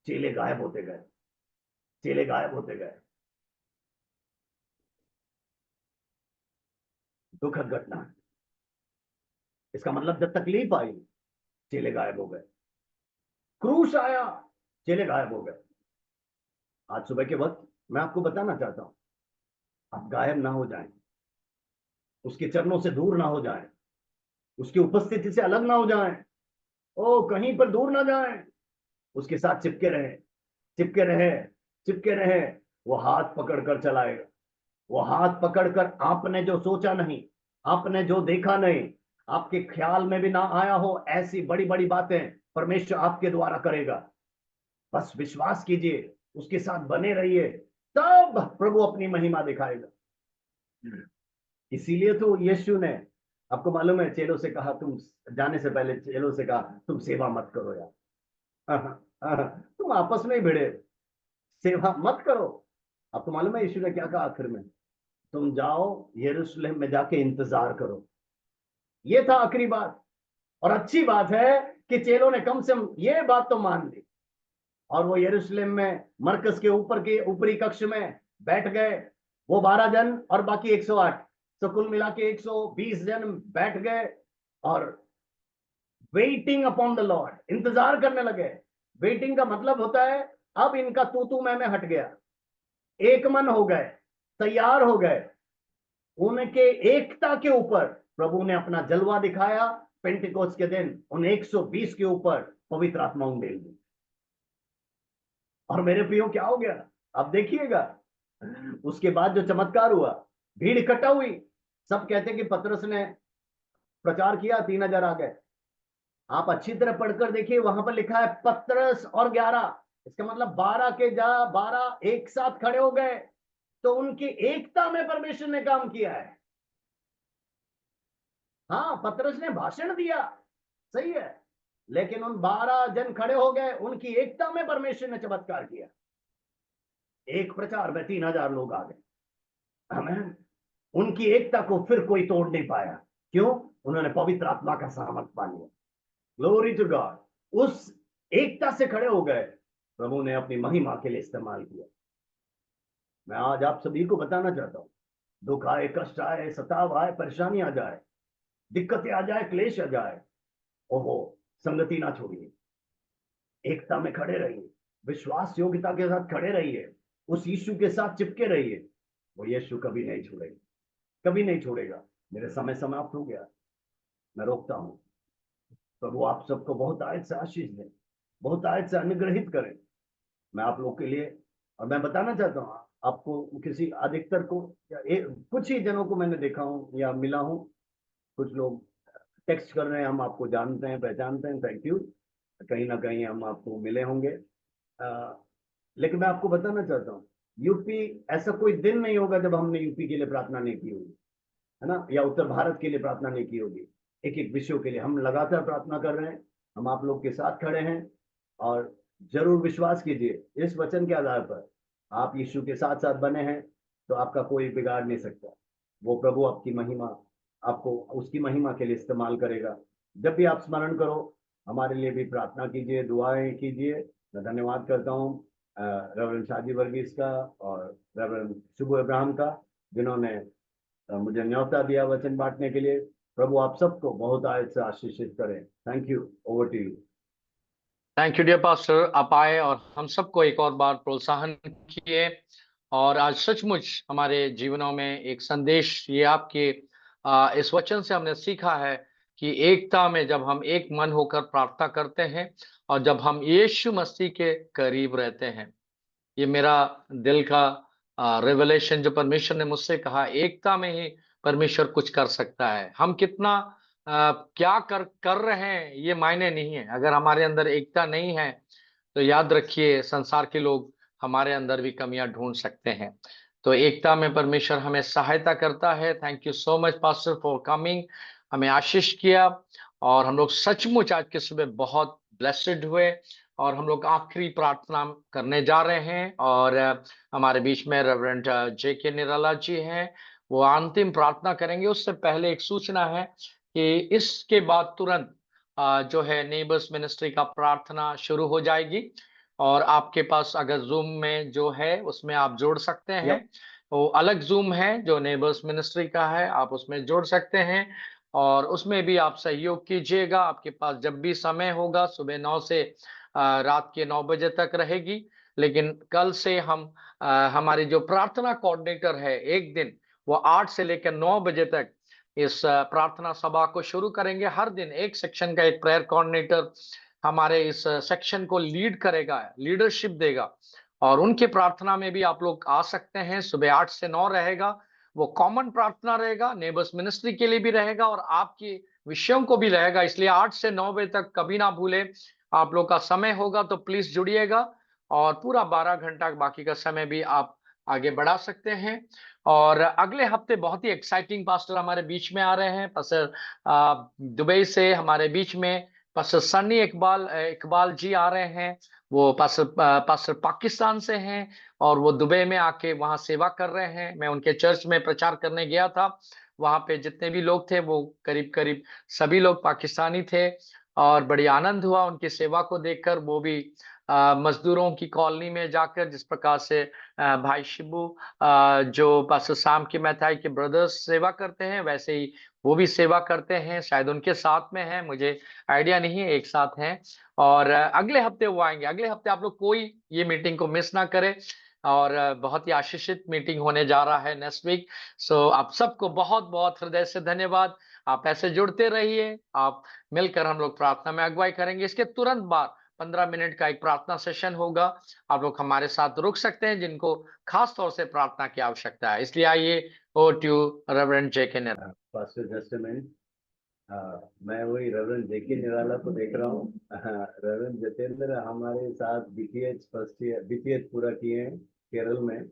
चेले गायब होते गए, चेले गायब होते गए। दुखद घटना। इसका मतलब जब तकलीफ आई, चेले गायब हो गए। क्रूस आया, चेले गायब हो गए। आज सुबह के वक्त मैं आपको बताना चाहता हूं, आप गायब ना हो जाएं, उसके चरणों से दूर ना हो जाएं, उसकी उपस्थिति से अलग ना हो जाएं, ओ कहीं पर दूर ना जाएं, उसके साथ चिपके रहे, चिपके रहे, चिपके रहे। वो हाथ पकड़कर चलाएगा। वो हाथ पकड़कर, आपने जो सोचा नहीं, आपने जो देखा नहीं, आपके ख्याल में भी ना आया हो, ऐसी बड़ी बड़ी बातें परमेश्वर आपके द्वारा करेगा। बस विश्वास कीजिए, उसके साथ बने रहिए, तब प्रभु अपनी महिमा दिखाएगा। इसीलिए तो यीशु ने, आपको मालूम है, चेलों से कहा, तुम जाने से पहले चेलों से कहा तुम सेवा मत करो यार। तुम आपस में ही भिड़े, सेवा मत करो। आपको मालूम है यीशु ने क्या कहा आखिर में? तुम जाओ यरूशलेम में जाके इंतजार करो। ये था आखिरी बात। और अच्छी बात है कि चेलों ने कम से कम ये बात तो मान ली, और वो यरूशलेम में मरकज के ऊपर के ऊपरी कक्ष में बैठ गए। वो 12 जन और बाकी 108, तो कुल मिला के 120 जन बैठ गए और वेटिंग अपॉन द लॉर्ड, इंतजार करने लगे। वेटिंग का मतलब होता है अब इनका तू मैं हट गया, एक मन हो गए, तैयार हो गए। उनके एकता के ऊपर प्रभु ने अपना जलवा दिखाया। पेंटिकोस्ट के दिन उन 120 के ऊपर पवित्र आत्मा उंडेल दी। और मेरे प्रियो क्या हो गया आप देखिएगा। उसके बाद जो चमत्कार हुआ, भीड़ इकट्ठा हुई। सब कहते कि पतरस ने प्रचार किया, 3000 आ गए। आप अच्छी तरह पढ़कर देखिए, वहां पर लिखा है पतरस और 11, इसका मतलब 12 के 12 एक साथ खड़े हो गए। तो उनकी एकता में परमेश्वर ने काम किया है। हाँ, पतरस ने भाषण दिया, सही है, लेकिन उन 12 जन खड़े हो गए, उनकी एकता में परमेश्वर ने चमत्कार किया। एक प्रचार में 3000 लोग आ गए। आमीन। उनकी एकता को फिर कोई तोड़ नहीं पाया। क्यों? उन्होंने पवित्र आत्मा का सामर्थ पा लिया। Glory to God. उस एकता से खड़े हो गए, प्रभु ने अपनी महिमा के लिए इस्तेमाल किया। मैं आज आप सभी को बताना चाहता हूं, दुख आए, कष्ट आए, सताव आए, परेशानी आ जाए, दिक्कतें आ जाए, क्लेश आ जाए, ओहो, संगति ना छोड़िए, एकता में खड़े रहिए, विश्वास योग्यता के साथ खड़े रहिए, उस यीशु के साथ चिपके रहिए। वो यीशु कभी नहीं छोड़ेगा, कभी नहीं छोड़ेगा। मेरे समय समाप्त हो गया, मैं रोकता हूं। प्रभु आप सबको बहुत आयत से आशीष दें, बहुत आयत से अनुग्रहित करें। मैं आप लोग के लिए, और मैं बताना चाहता हूँ आपको, किसी अधिकतर को या कुछ ही जनों को मैंने देखा हूँ या मिला हूँ। कुछ लोग टेक्स्ट कर रहे हैं, हम आपको जानते हैं, पहचानते हैं, थैंक यू। कहीं ना कहीं हम आपको मिले होंगे। लेकिन मैं आपको बताना चाहता हूँ, यूपी, ऐसा कोई दिन नहीं होगा जब हमने यूपी के लिए प्रार्थना नहीं की होगी, है ना, या उत्तर भारत के लिए प्रार्थना नहीं की होगी। एक एक विषयों के लिए हम लगातार प्रार्थना कर रहे हैं। हम आप लोग के साथ खड़े हैं। और जरूर विश्वास कीजिए, इस वचन के आधार पर आप यीशु के साथ साथ बने हैं तो आपका कोई बिगाड़ नहीं सकता। वो प्रभु आपकी महिमा, आपको उसकी महिमा के लिए इस्तेमाल करेगा। जब भी आप स्मरण करो, हमारे लिए भी प्रार्थना कीजिए, दुआएं कीजिए। मैं धन्यवाद करता हूँ रेवरेंड शादी वर्गीस का और रेवरेंड शुभ अब्राहम का, जिन्होंने मुझे न्योता दिया वचन बांटने के लिए। प्रभु आप सबको बहुत आयत से आशीषित करें। Thank you. Over to you. Thank you dear pastor, आप आए और हम सबको एक और बार प्रोत्साहन किए। और आज सचमुच हमारे जीवनों में एक संदेश ये आपके इस वचन से हमने सीखा है कि एकता में जब हम एक मन होकर प्रार्थना करते हैं और जब हम यीशु मसीह के करीब रहते हैं, ये मेरा दिल का रेवलेशन जो परमेश्वर ने मुझसे कहा, एकता में ही परमेश्वर कुछ कर सकता है। हम कितना क्या कर रहे हैं ये मायने नहीं है। अगर हमारे अंदर एकता नहीं है तो याद रखिए संसार के लोग हमारे अंदर भी कमियां ढूंढ सकते हैं। तो एकता में परमेश्वर हमें सहायता करता है। Thank you so much pastor for coming, हमें आशीष किया। और हम लोग सचमुच आज के सुबह बहुत ब्लेस्ड हुए। और हम लोग आखिरी प्रार्थना करने जा रहे हैं। और हमारे बीच में रेवरेंड JK निराला जी हैं, वो अंतिम प्रार्थना करेंगे। उससे पहले एक सूचना है कि इसके बाद तुरंत जो है नेबर्स मिनिस्ट्री का प्रार्थना शुरू हो जाएगी। और आपके पास अगर जूम में जो है उसमें आप जोड़ सकते हैं। वो अलग जूम है जो नेबर्स मिनिस्ट्री का है, आप उसमें जोड़ सकते हैं। और उसमें भी आप सहयोग कीजिएगा। आपके पास जब भी समय होगा, सुबह 9 से रात के 9 बजे तक रहेगी। लेकिन कल से हम हमारी जो प्रार्थना कोऑर्डिनेटर है, एक दिन वो 8 से लेकर 9 बजे तक इस प्रार्थना सभा को शुरू करेंगे। हर दिन एक सेक्शन का एक प्रेयर कोऑर्डिनेटर हमारे इस सेक्शन को लीड करेगा, लीडरशिप देगा। और उनके प्रार्थना में भी आप लोग आ सकते हैं। सुबह 8 से 9 रहेगा। वो कॉमन प्रार्थना रहेगा, नेबर्स मिनिस्ट्री के लिए भी रहेगा और आपके विषयों को भी रहेगा। इसलिए 8 से 9 बजे तक कभी ना भूले। आप लोग का समय होगा तो प्लीज जुड़िएगा। और पूरा 12 घंटा बाकी का समय भी आप आगे बढ़ा सकते हैं। और अगले हफ्ते बहुत ही एक्साइटिंग पास्टर हमारे बीच में आ रहे हैं। पास्टर दुबई से हमारे बीच में पास्टर सन्नी इकबाल जी आ रहे हैं। वो पास्टर पाकिस्तान से हैं और वो दुबई में आके वहां सेवा कर रहे हैं। मैं उनके चर्च में प्रचार करने गया था। वहां पे जितने भी लोग थे वो करीब करीब सभी लोग पाकिस्तानी थे। और बड़ी आनंद हुआ उनकी सेवा को देखकर। वो भी मजदूरों की कॉलोनी में जाकर, जिस प्रकार से भाई शिबू जो पास्टर शाम की मैथाई के ब्रदर्स सेवा करते हैं, वैसे ही वो भी सेवा करते हैं। शायद उनके साथ में है, मुझे आइडिया नहीं है, एक साथ हैं। और अगले हफ्ते वो आएंगे। अगले हफ्ते आप लोग कोई ये मीटिंग को मिस ना करें। और बहुत ही आशीषित मीटिंग होने जा रहा है नेक्स्ट वीक। सो आप सबको बहुत बहुत हृदय से धन्यवाद। आप ऐसे जुड़ते रहिए। आप मिलकर हम लोग प्रार्थना में अगुवाई करेंगे। इसके तुरंत बाद 15 मिनट का एक प्रार्थना सेशन होगा। आप लोग हमारे साथ रुक सकते हैं जिनको खास तौर से प्रार्थना की आवश्यकता है। इसलिए आइए, over to reverend JK Nirala. Pastor just a minute. मैं वही रेवरेंड JK निराला को देख रहा हूँ। रेवरेंड जितेंद्र हमारे साथ BTH फर्स्ट ईयर BTH पूरा किए हैं केरल में।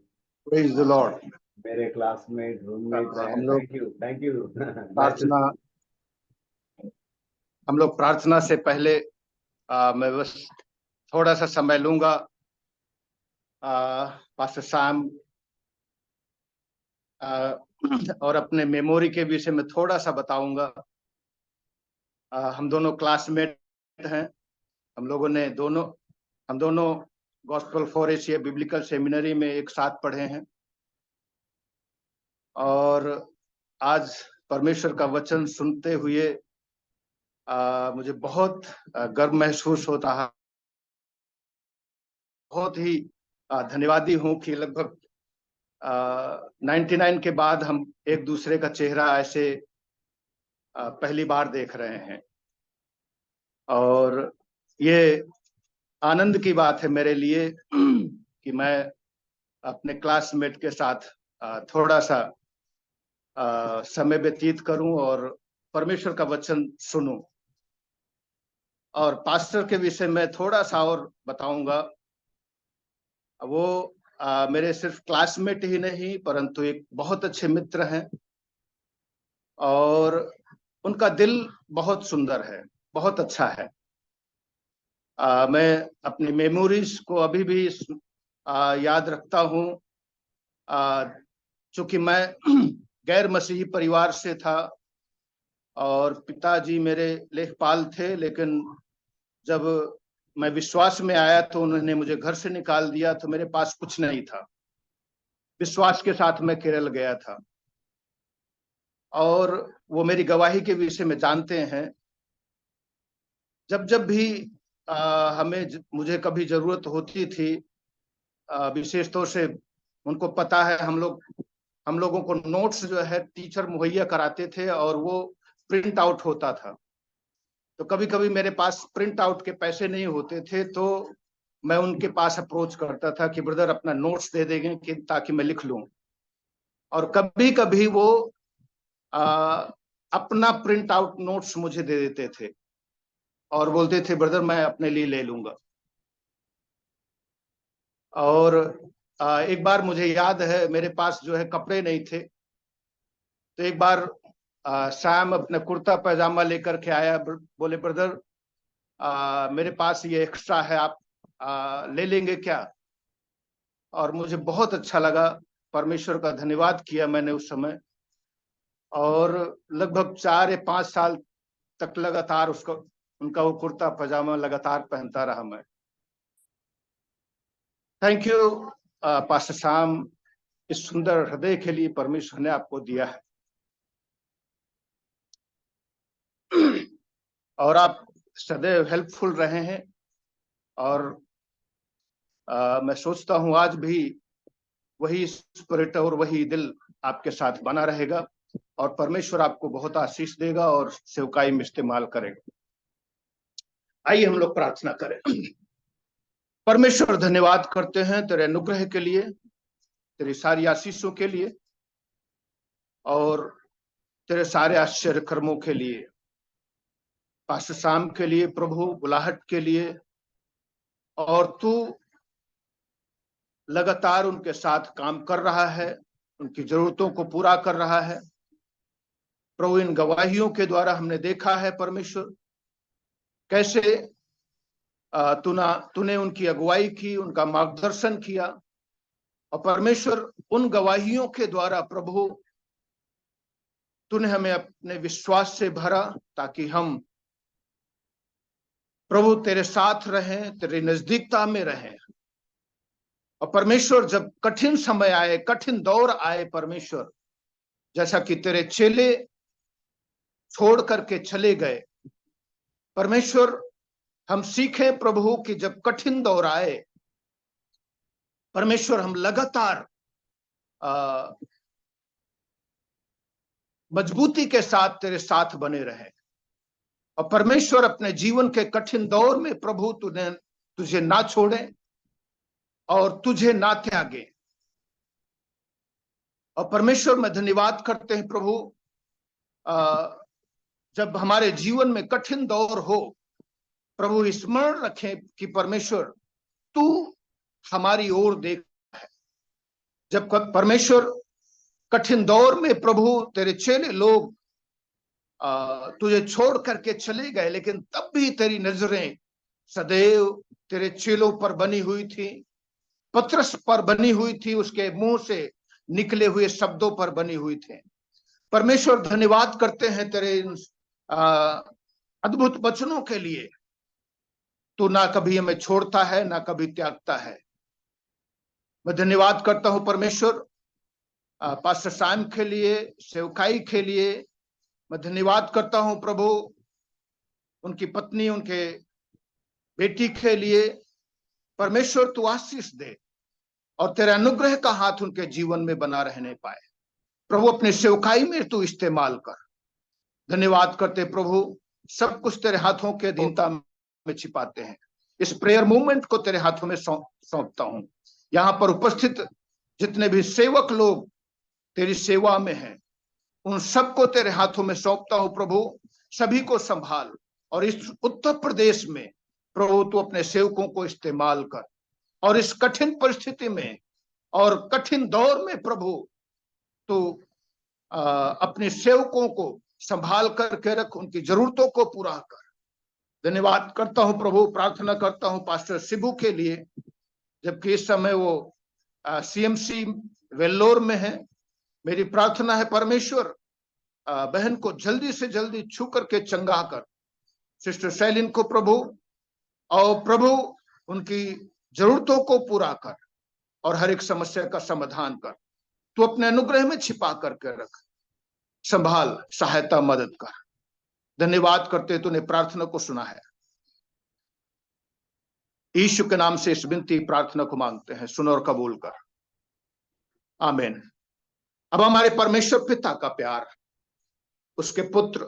Praise the Lord. मेरे क्लासमेट रूममेट रहे। हम लोग थैंक यू हम लोग प्रार्थना से पहले मैं बस थोड़ा सा समय लूंगा पास्टर सैम और अपने मेमोरी के विषय में थोड़ा सा बताऊंगा। हम दोनों क्लासमेट हैं। हम दोनों gospel for Asia biblical seminary में एक साथ पढ़े हैं। और आज परमेश्वर का वचन सुनते हुए मुझे बहुत गर्व महसूस होता है। बहुत ही धन्यवादी हूं कि लगभग 99 के बाद हम एक दूसरे का चेहरा ऐसे पहली बार देख रहे हैं। और ये आनंद की बात है मेरे लिए कि मैं अपने क्लासमेट के साथ थोड़ा सा समय व्यतीत करूं और परमेश्वर का वचन सुनूं। और पास्टर के विषय में थोड़ा सा और बताऊंगा। वो मेरे सिर्फ क्लासमेट ही नहीं परंतु एक बहुत अच्छे मित्र हैं। और उनका दिल बहुत सुंदर है, बहुत अच्छा है। मैं अपनी मेमोरीज को अभी भी याद रखता हूँ। चूंकि मैं गैर मसीही परिवार से था और पिताजी मेरे लेखपाल थे, लेकिन जब मैं विश्वास में आया तो उन्होंने मुझे घर से निकाल दिया। तो मेरे पास कुछ नहीं था। विश्वास के साथ मैं केरल गया था। और वो मेरी गवाही के विषय में जानते हैं। जब जब भी मुझे कभी जरूरत होती थी, विशेष तौर से उनको पता है हम लोगों को नोट्स जो है टीचर मुहैया कराते थे और वो प्रिंट आउट होता था। तो कभी कभी मेरे पास प्रिंट आउट के पैसे नहीं होते थे तो मैं उनके पास अप्रोच करता था कि ब्रदर अपना नोट्स दे देंगे ताकि मैं लिख लूं। और कभी कभी वो अपना प्रिंट आउट नोट्स मुझे दे देते थे और बोलते थे ब्रदर मैं अपने लिए ले लूंगा। और एक बार मुझे याद है मेरे पास जो है कपड़े नहीं थे, तो एक बार सैम अपना कुर्ता पैजामा लेकर के आया, बोले ब्रदर मेरे पास ये एक्स्ट्रा है, आप ले लेंगे क्या? और मुझे बहुत अच्छा लगा, परमेश्वर का धन्यवाद किया मैंने उस समय, और लगभग 4 या 5 साल तक लगातार उसको उनका वो कुर्ता पैजामा लगातार पहनता रहा मैं। थैंक यू पास्टर शाम, इस सुंदर हृदय के लिए परमेश्वर ने आपको दिया है, और आप सदैव हेल्पफुल रहे हैं। और मैं सोचता हूं आज भी वही स्पिरिट और वही दिल आपके साथ बना रहेगा, और परमेश्वर आपको बहुत आशीष देगा और सेवकाई में इस्तेमाल करेगा। आइए हम लोग प्रार्थना करें। परमेश्वर धन्यवाद करते हैं तेरे अनुग्रह के लिए, तेरी सारी आशीषों के लिए, और तेरे सारे आश्चर्य कर्मों के लिए, पास्टर शाम के लिए प्रभु, बुलाहट के लिए, और तू लगातार उनके साथ काम कर रहा है, उनकी जरूरतों को पूरा कर रहा है। प्रभु इन गवाहियों के द्वारा हमने देखा है परमेश्वर कैसे तूने उनकी अगुवाई की, उनका मार्गदर्शन किया, और परमेश्वर उन गवाहियों के द्वारा प्रभु तूने हमें अपने विश्वास से भरा, ताकि हम प्रभु तेरे साथ रहें, तेरे नजदीकता में रहें। और परमेश्वर जब कठिन समय आए, कठिन दौर आए परमेश्वर, जैसा कि तेरे चेले छोड़ करके चले गए, परमेश्वर हम सीखें प्रभु कि जब कठिन दौर आए परमेश्वर हम लगातार मजबूती के साथ तेरे साथ बने रहे। और परमेश्वर अपने जीवन के कठिन दौर में प्रभु तुझे ना छोड़े और तुझे ना त्यागे। और परमेश्वर में धन्यवाद करते हैं प्रभु, जब हमारे जीवन में कठिन दौर हो प्रभु स्मरण रखें कि परमेश्वर तू हमारी ओर देख है। जब परमेश्वर कठिन दौर में प्रभु तेरे चेले लोग तुझे छोड़ करके चले गए, लेकिन तब भी तेरी नजरें सदैव तेरे चेलों पर बनी हुई थी, पतरस पर बनी हुई थी, उसके मुंह से निकले हुए शब्दों पर बनी हुई थे। परमेश्वर धन्यवाद करते हैं तेरे अद्भुत वचनों के लिए। तू ना कभी हमें छोड़ता है, ना कभी त्यागता है। मैं धन्यवाद करता हूं परमेश्वर पास्टर शाम के लिए, सेवकाई के लिए। मैं धन्यवाद करता हूं प्रभु उनकी पत्नी, उनके बेटी के लिए। परमेश्वर तू आशीष दे और तेरे अनुग्रह का हाथ उनके जीवन में बना रहने पाए। प्रभु अपने सेवकाई में तू इस्तेमाल कर। धन्यवाद करते प्रभु, सब कुछ तेरे हाथों के अधीनता में छिपाते हैं। इस प्रेयर मूवमेंट को तेरे हाथों में सौंपता हूं। यहाँ पर उपस्थित जितने भी सेवक लोग तेरी सेवा में हैं, उन सबको तेरे हाथों में सौंपता हूं प्रभु। सभी को संभाल, और इस उत्तर प्रदेश में प्रभु तू अपने सेवकों को इस्तेमाल कर, और इस कठिन परिस्थिति में और कठिन दौर में प्रभु तू अपने सेवकों को संभाल करके रख, उनकी जरूरतों को पूरा कर। धन्यवाद करता हूं प्रभु। प्रार्थना करता हूं पास्टर शिबू के लिए, जबकि इस समय वो सीएमसी वेल्लोर में है। मेरी प्रार्थना है परमेश्वर बहन को जल्दी से जल्दी छू करके चंगा कर, सिस्टर शैलिन को प्रभु, और प्रभु उनकी जरूरतों को पूरा कर और हर एक समस्या का समाधान कर। तू अपने अनुग्रह में छिपा करके रख, संभाल, सहायता, मदद कर। धन्यवाद करते तूने प्रार्थना को सुना है। यीशु के नाम से इस विनती प्रार्थना को मांगते हैं, सुन और कबूल कर। आमीन। अब हमारे परमेश्वर पिता का प्यार, उसके पुत्र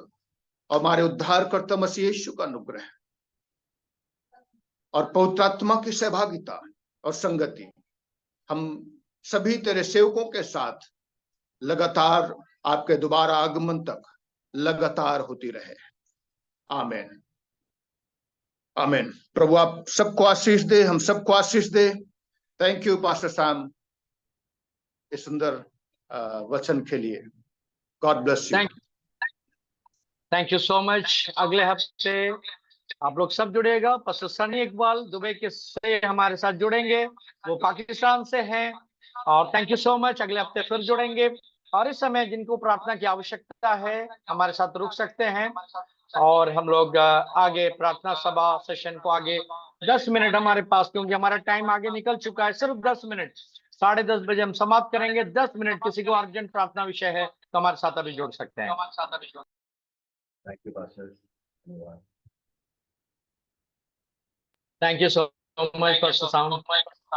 और हमारे उद्धारकर्ता मसीह यीशु का अनुग्रह और पवित्र आत्मा की सहभागिता और संगति हम सभी तेरे सेवकों के साथ लगातार आपके दोबारा आगमन तक लगातार होती रहे। आमीन, आमीन। प्रभु आप सबको आशीष दे, हम सबको आशीष दे। थैंक यू पास्टर सैम इस सुंदर वचन के लिए। God bless you. Thank you so much. अगले हफ्ते आप लोग सब जुड़ेगा। पास्टर सनी इकबाल दुबई के से हमारे साथ जुड़ेंगे, वो पाकिस्तान से हैं। और थैंक यू सो मच। अगले हफ्ते फिर जुड़ेंगे। और इस समय जिनको प्रार्थना की आवश्यकता है हमारे साथ रुक सकते हैं, और हम लोग आगे प्रार्थना सभा सेशन को आगे 10 मिनट हमारे पास, क्योंकि हमारा टाइम आगे निकल चुका है, सिर्फ 10 मिनट, 10:30 बजे हम समाप्त करेंगे। 10 मिनट किसी को अर्जेंट प्रार्थना विषय है तो हमारे साथ अभी जुड़ सकते हैं। Thank you pastor. Thank you so much pastor sound.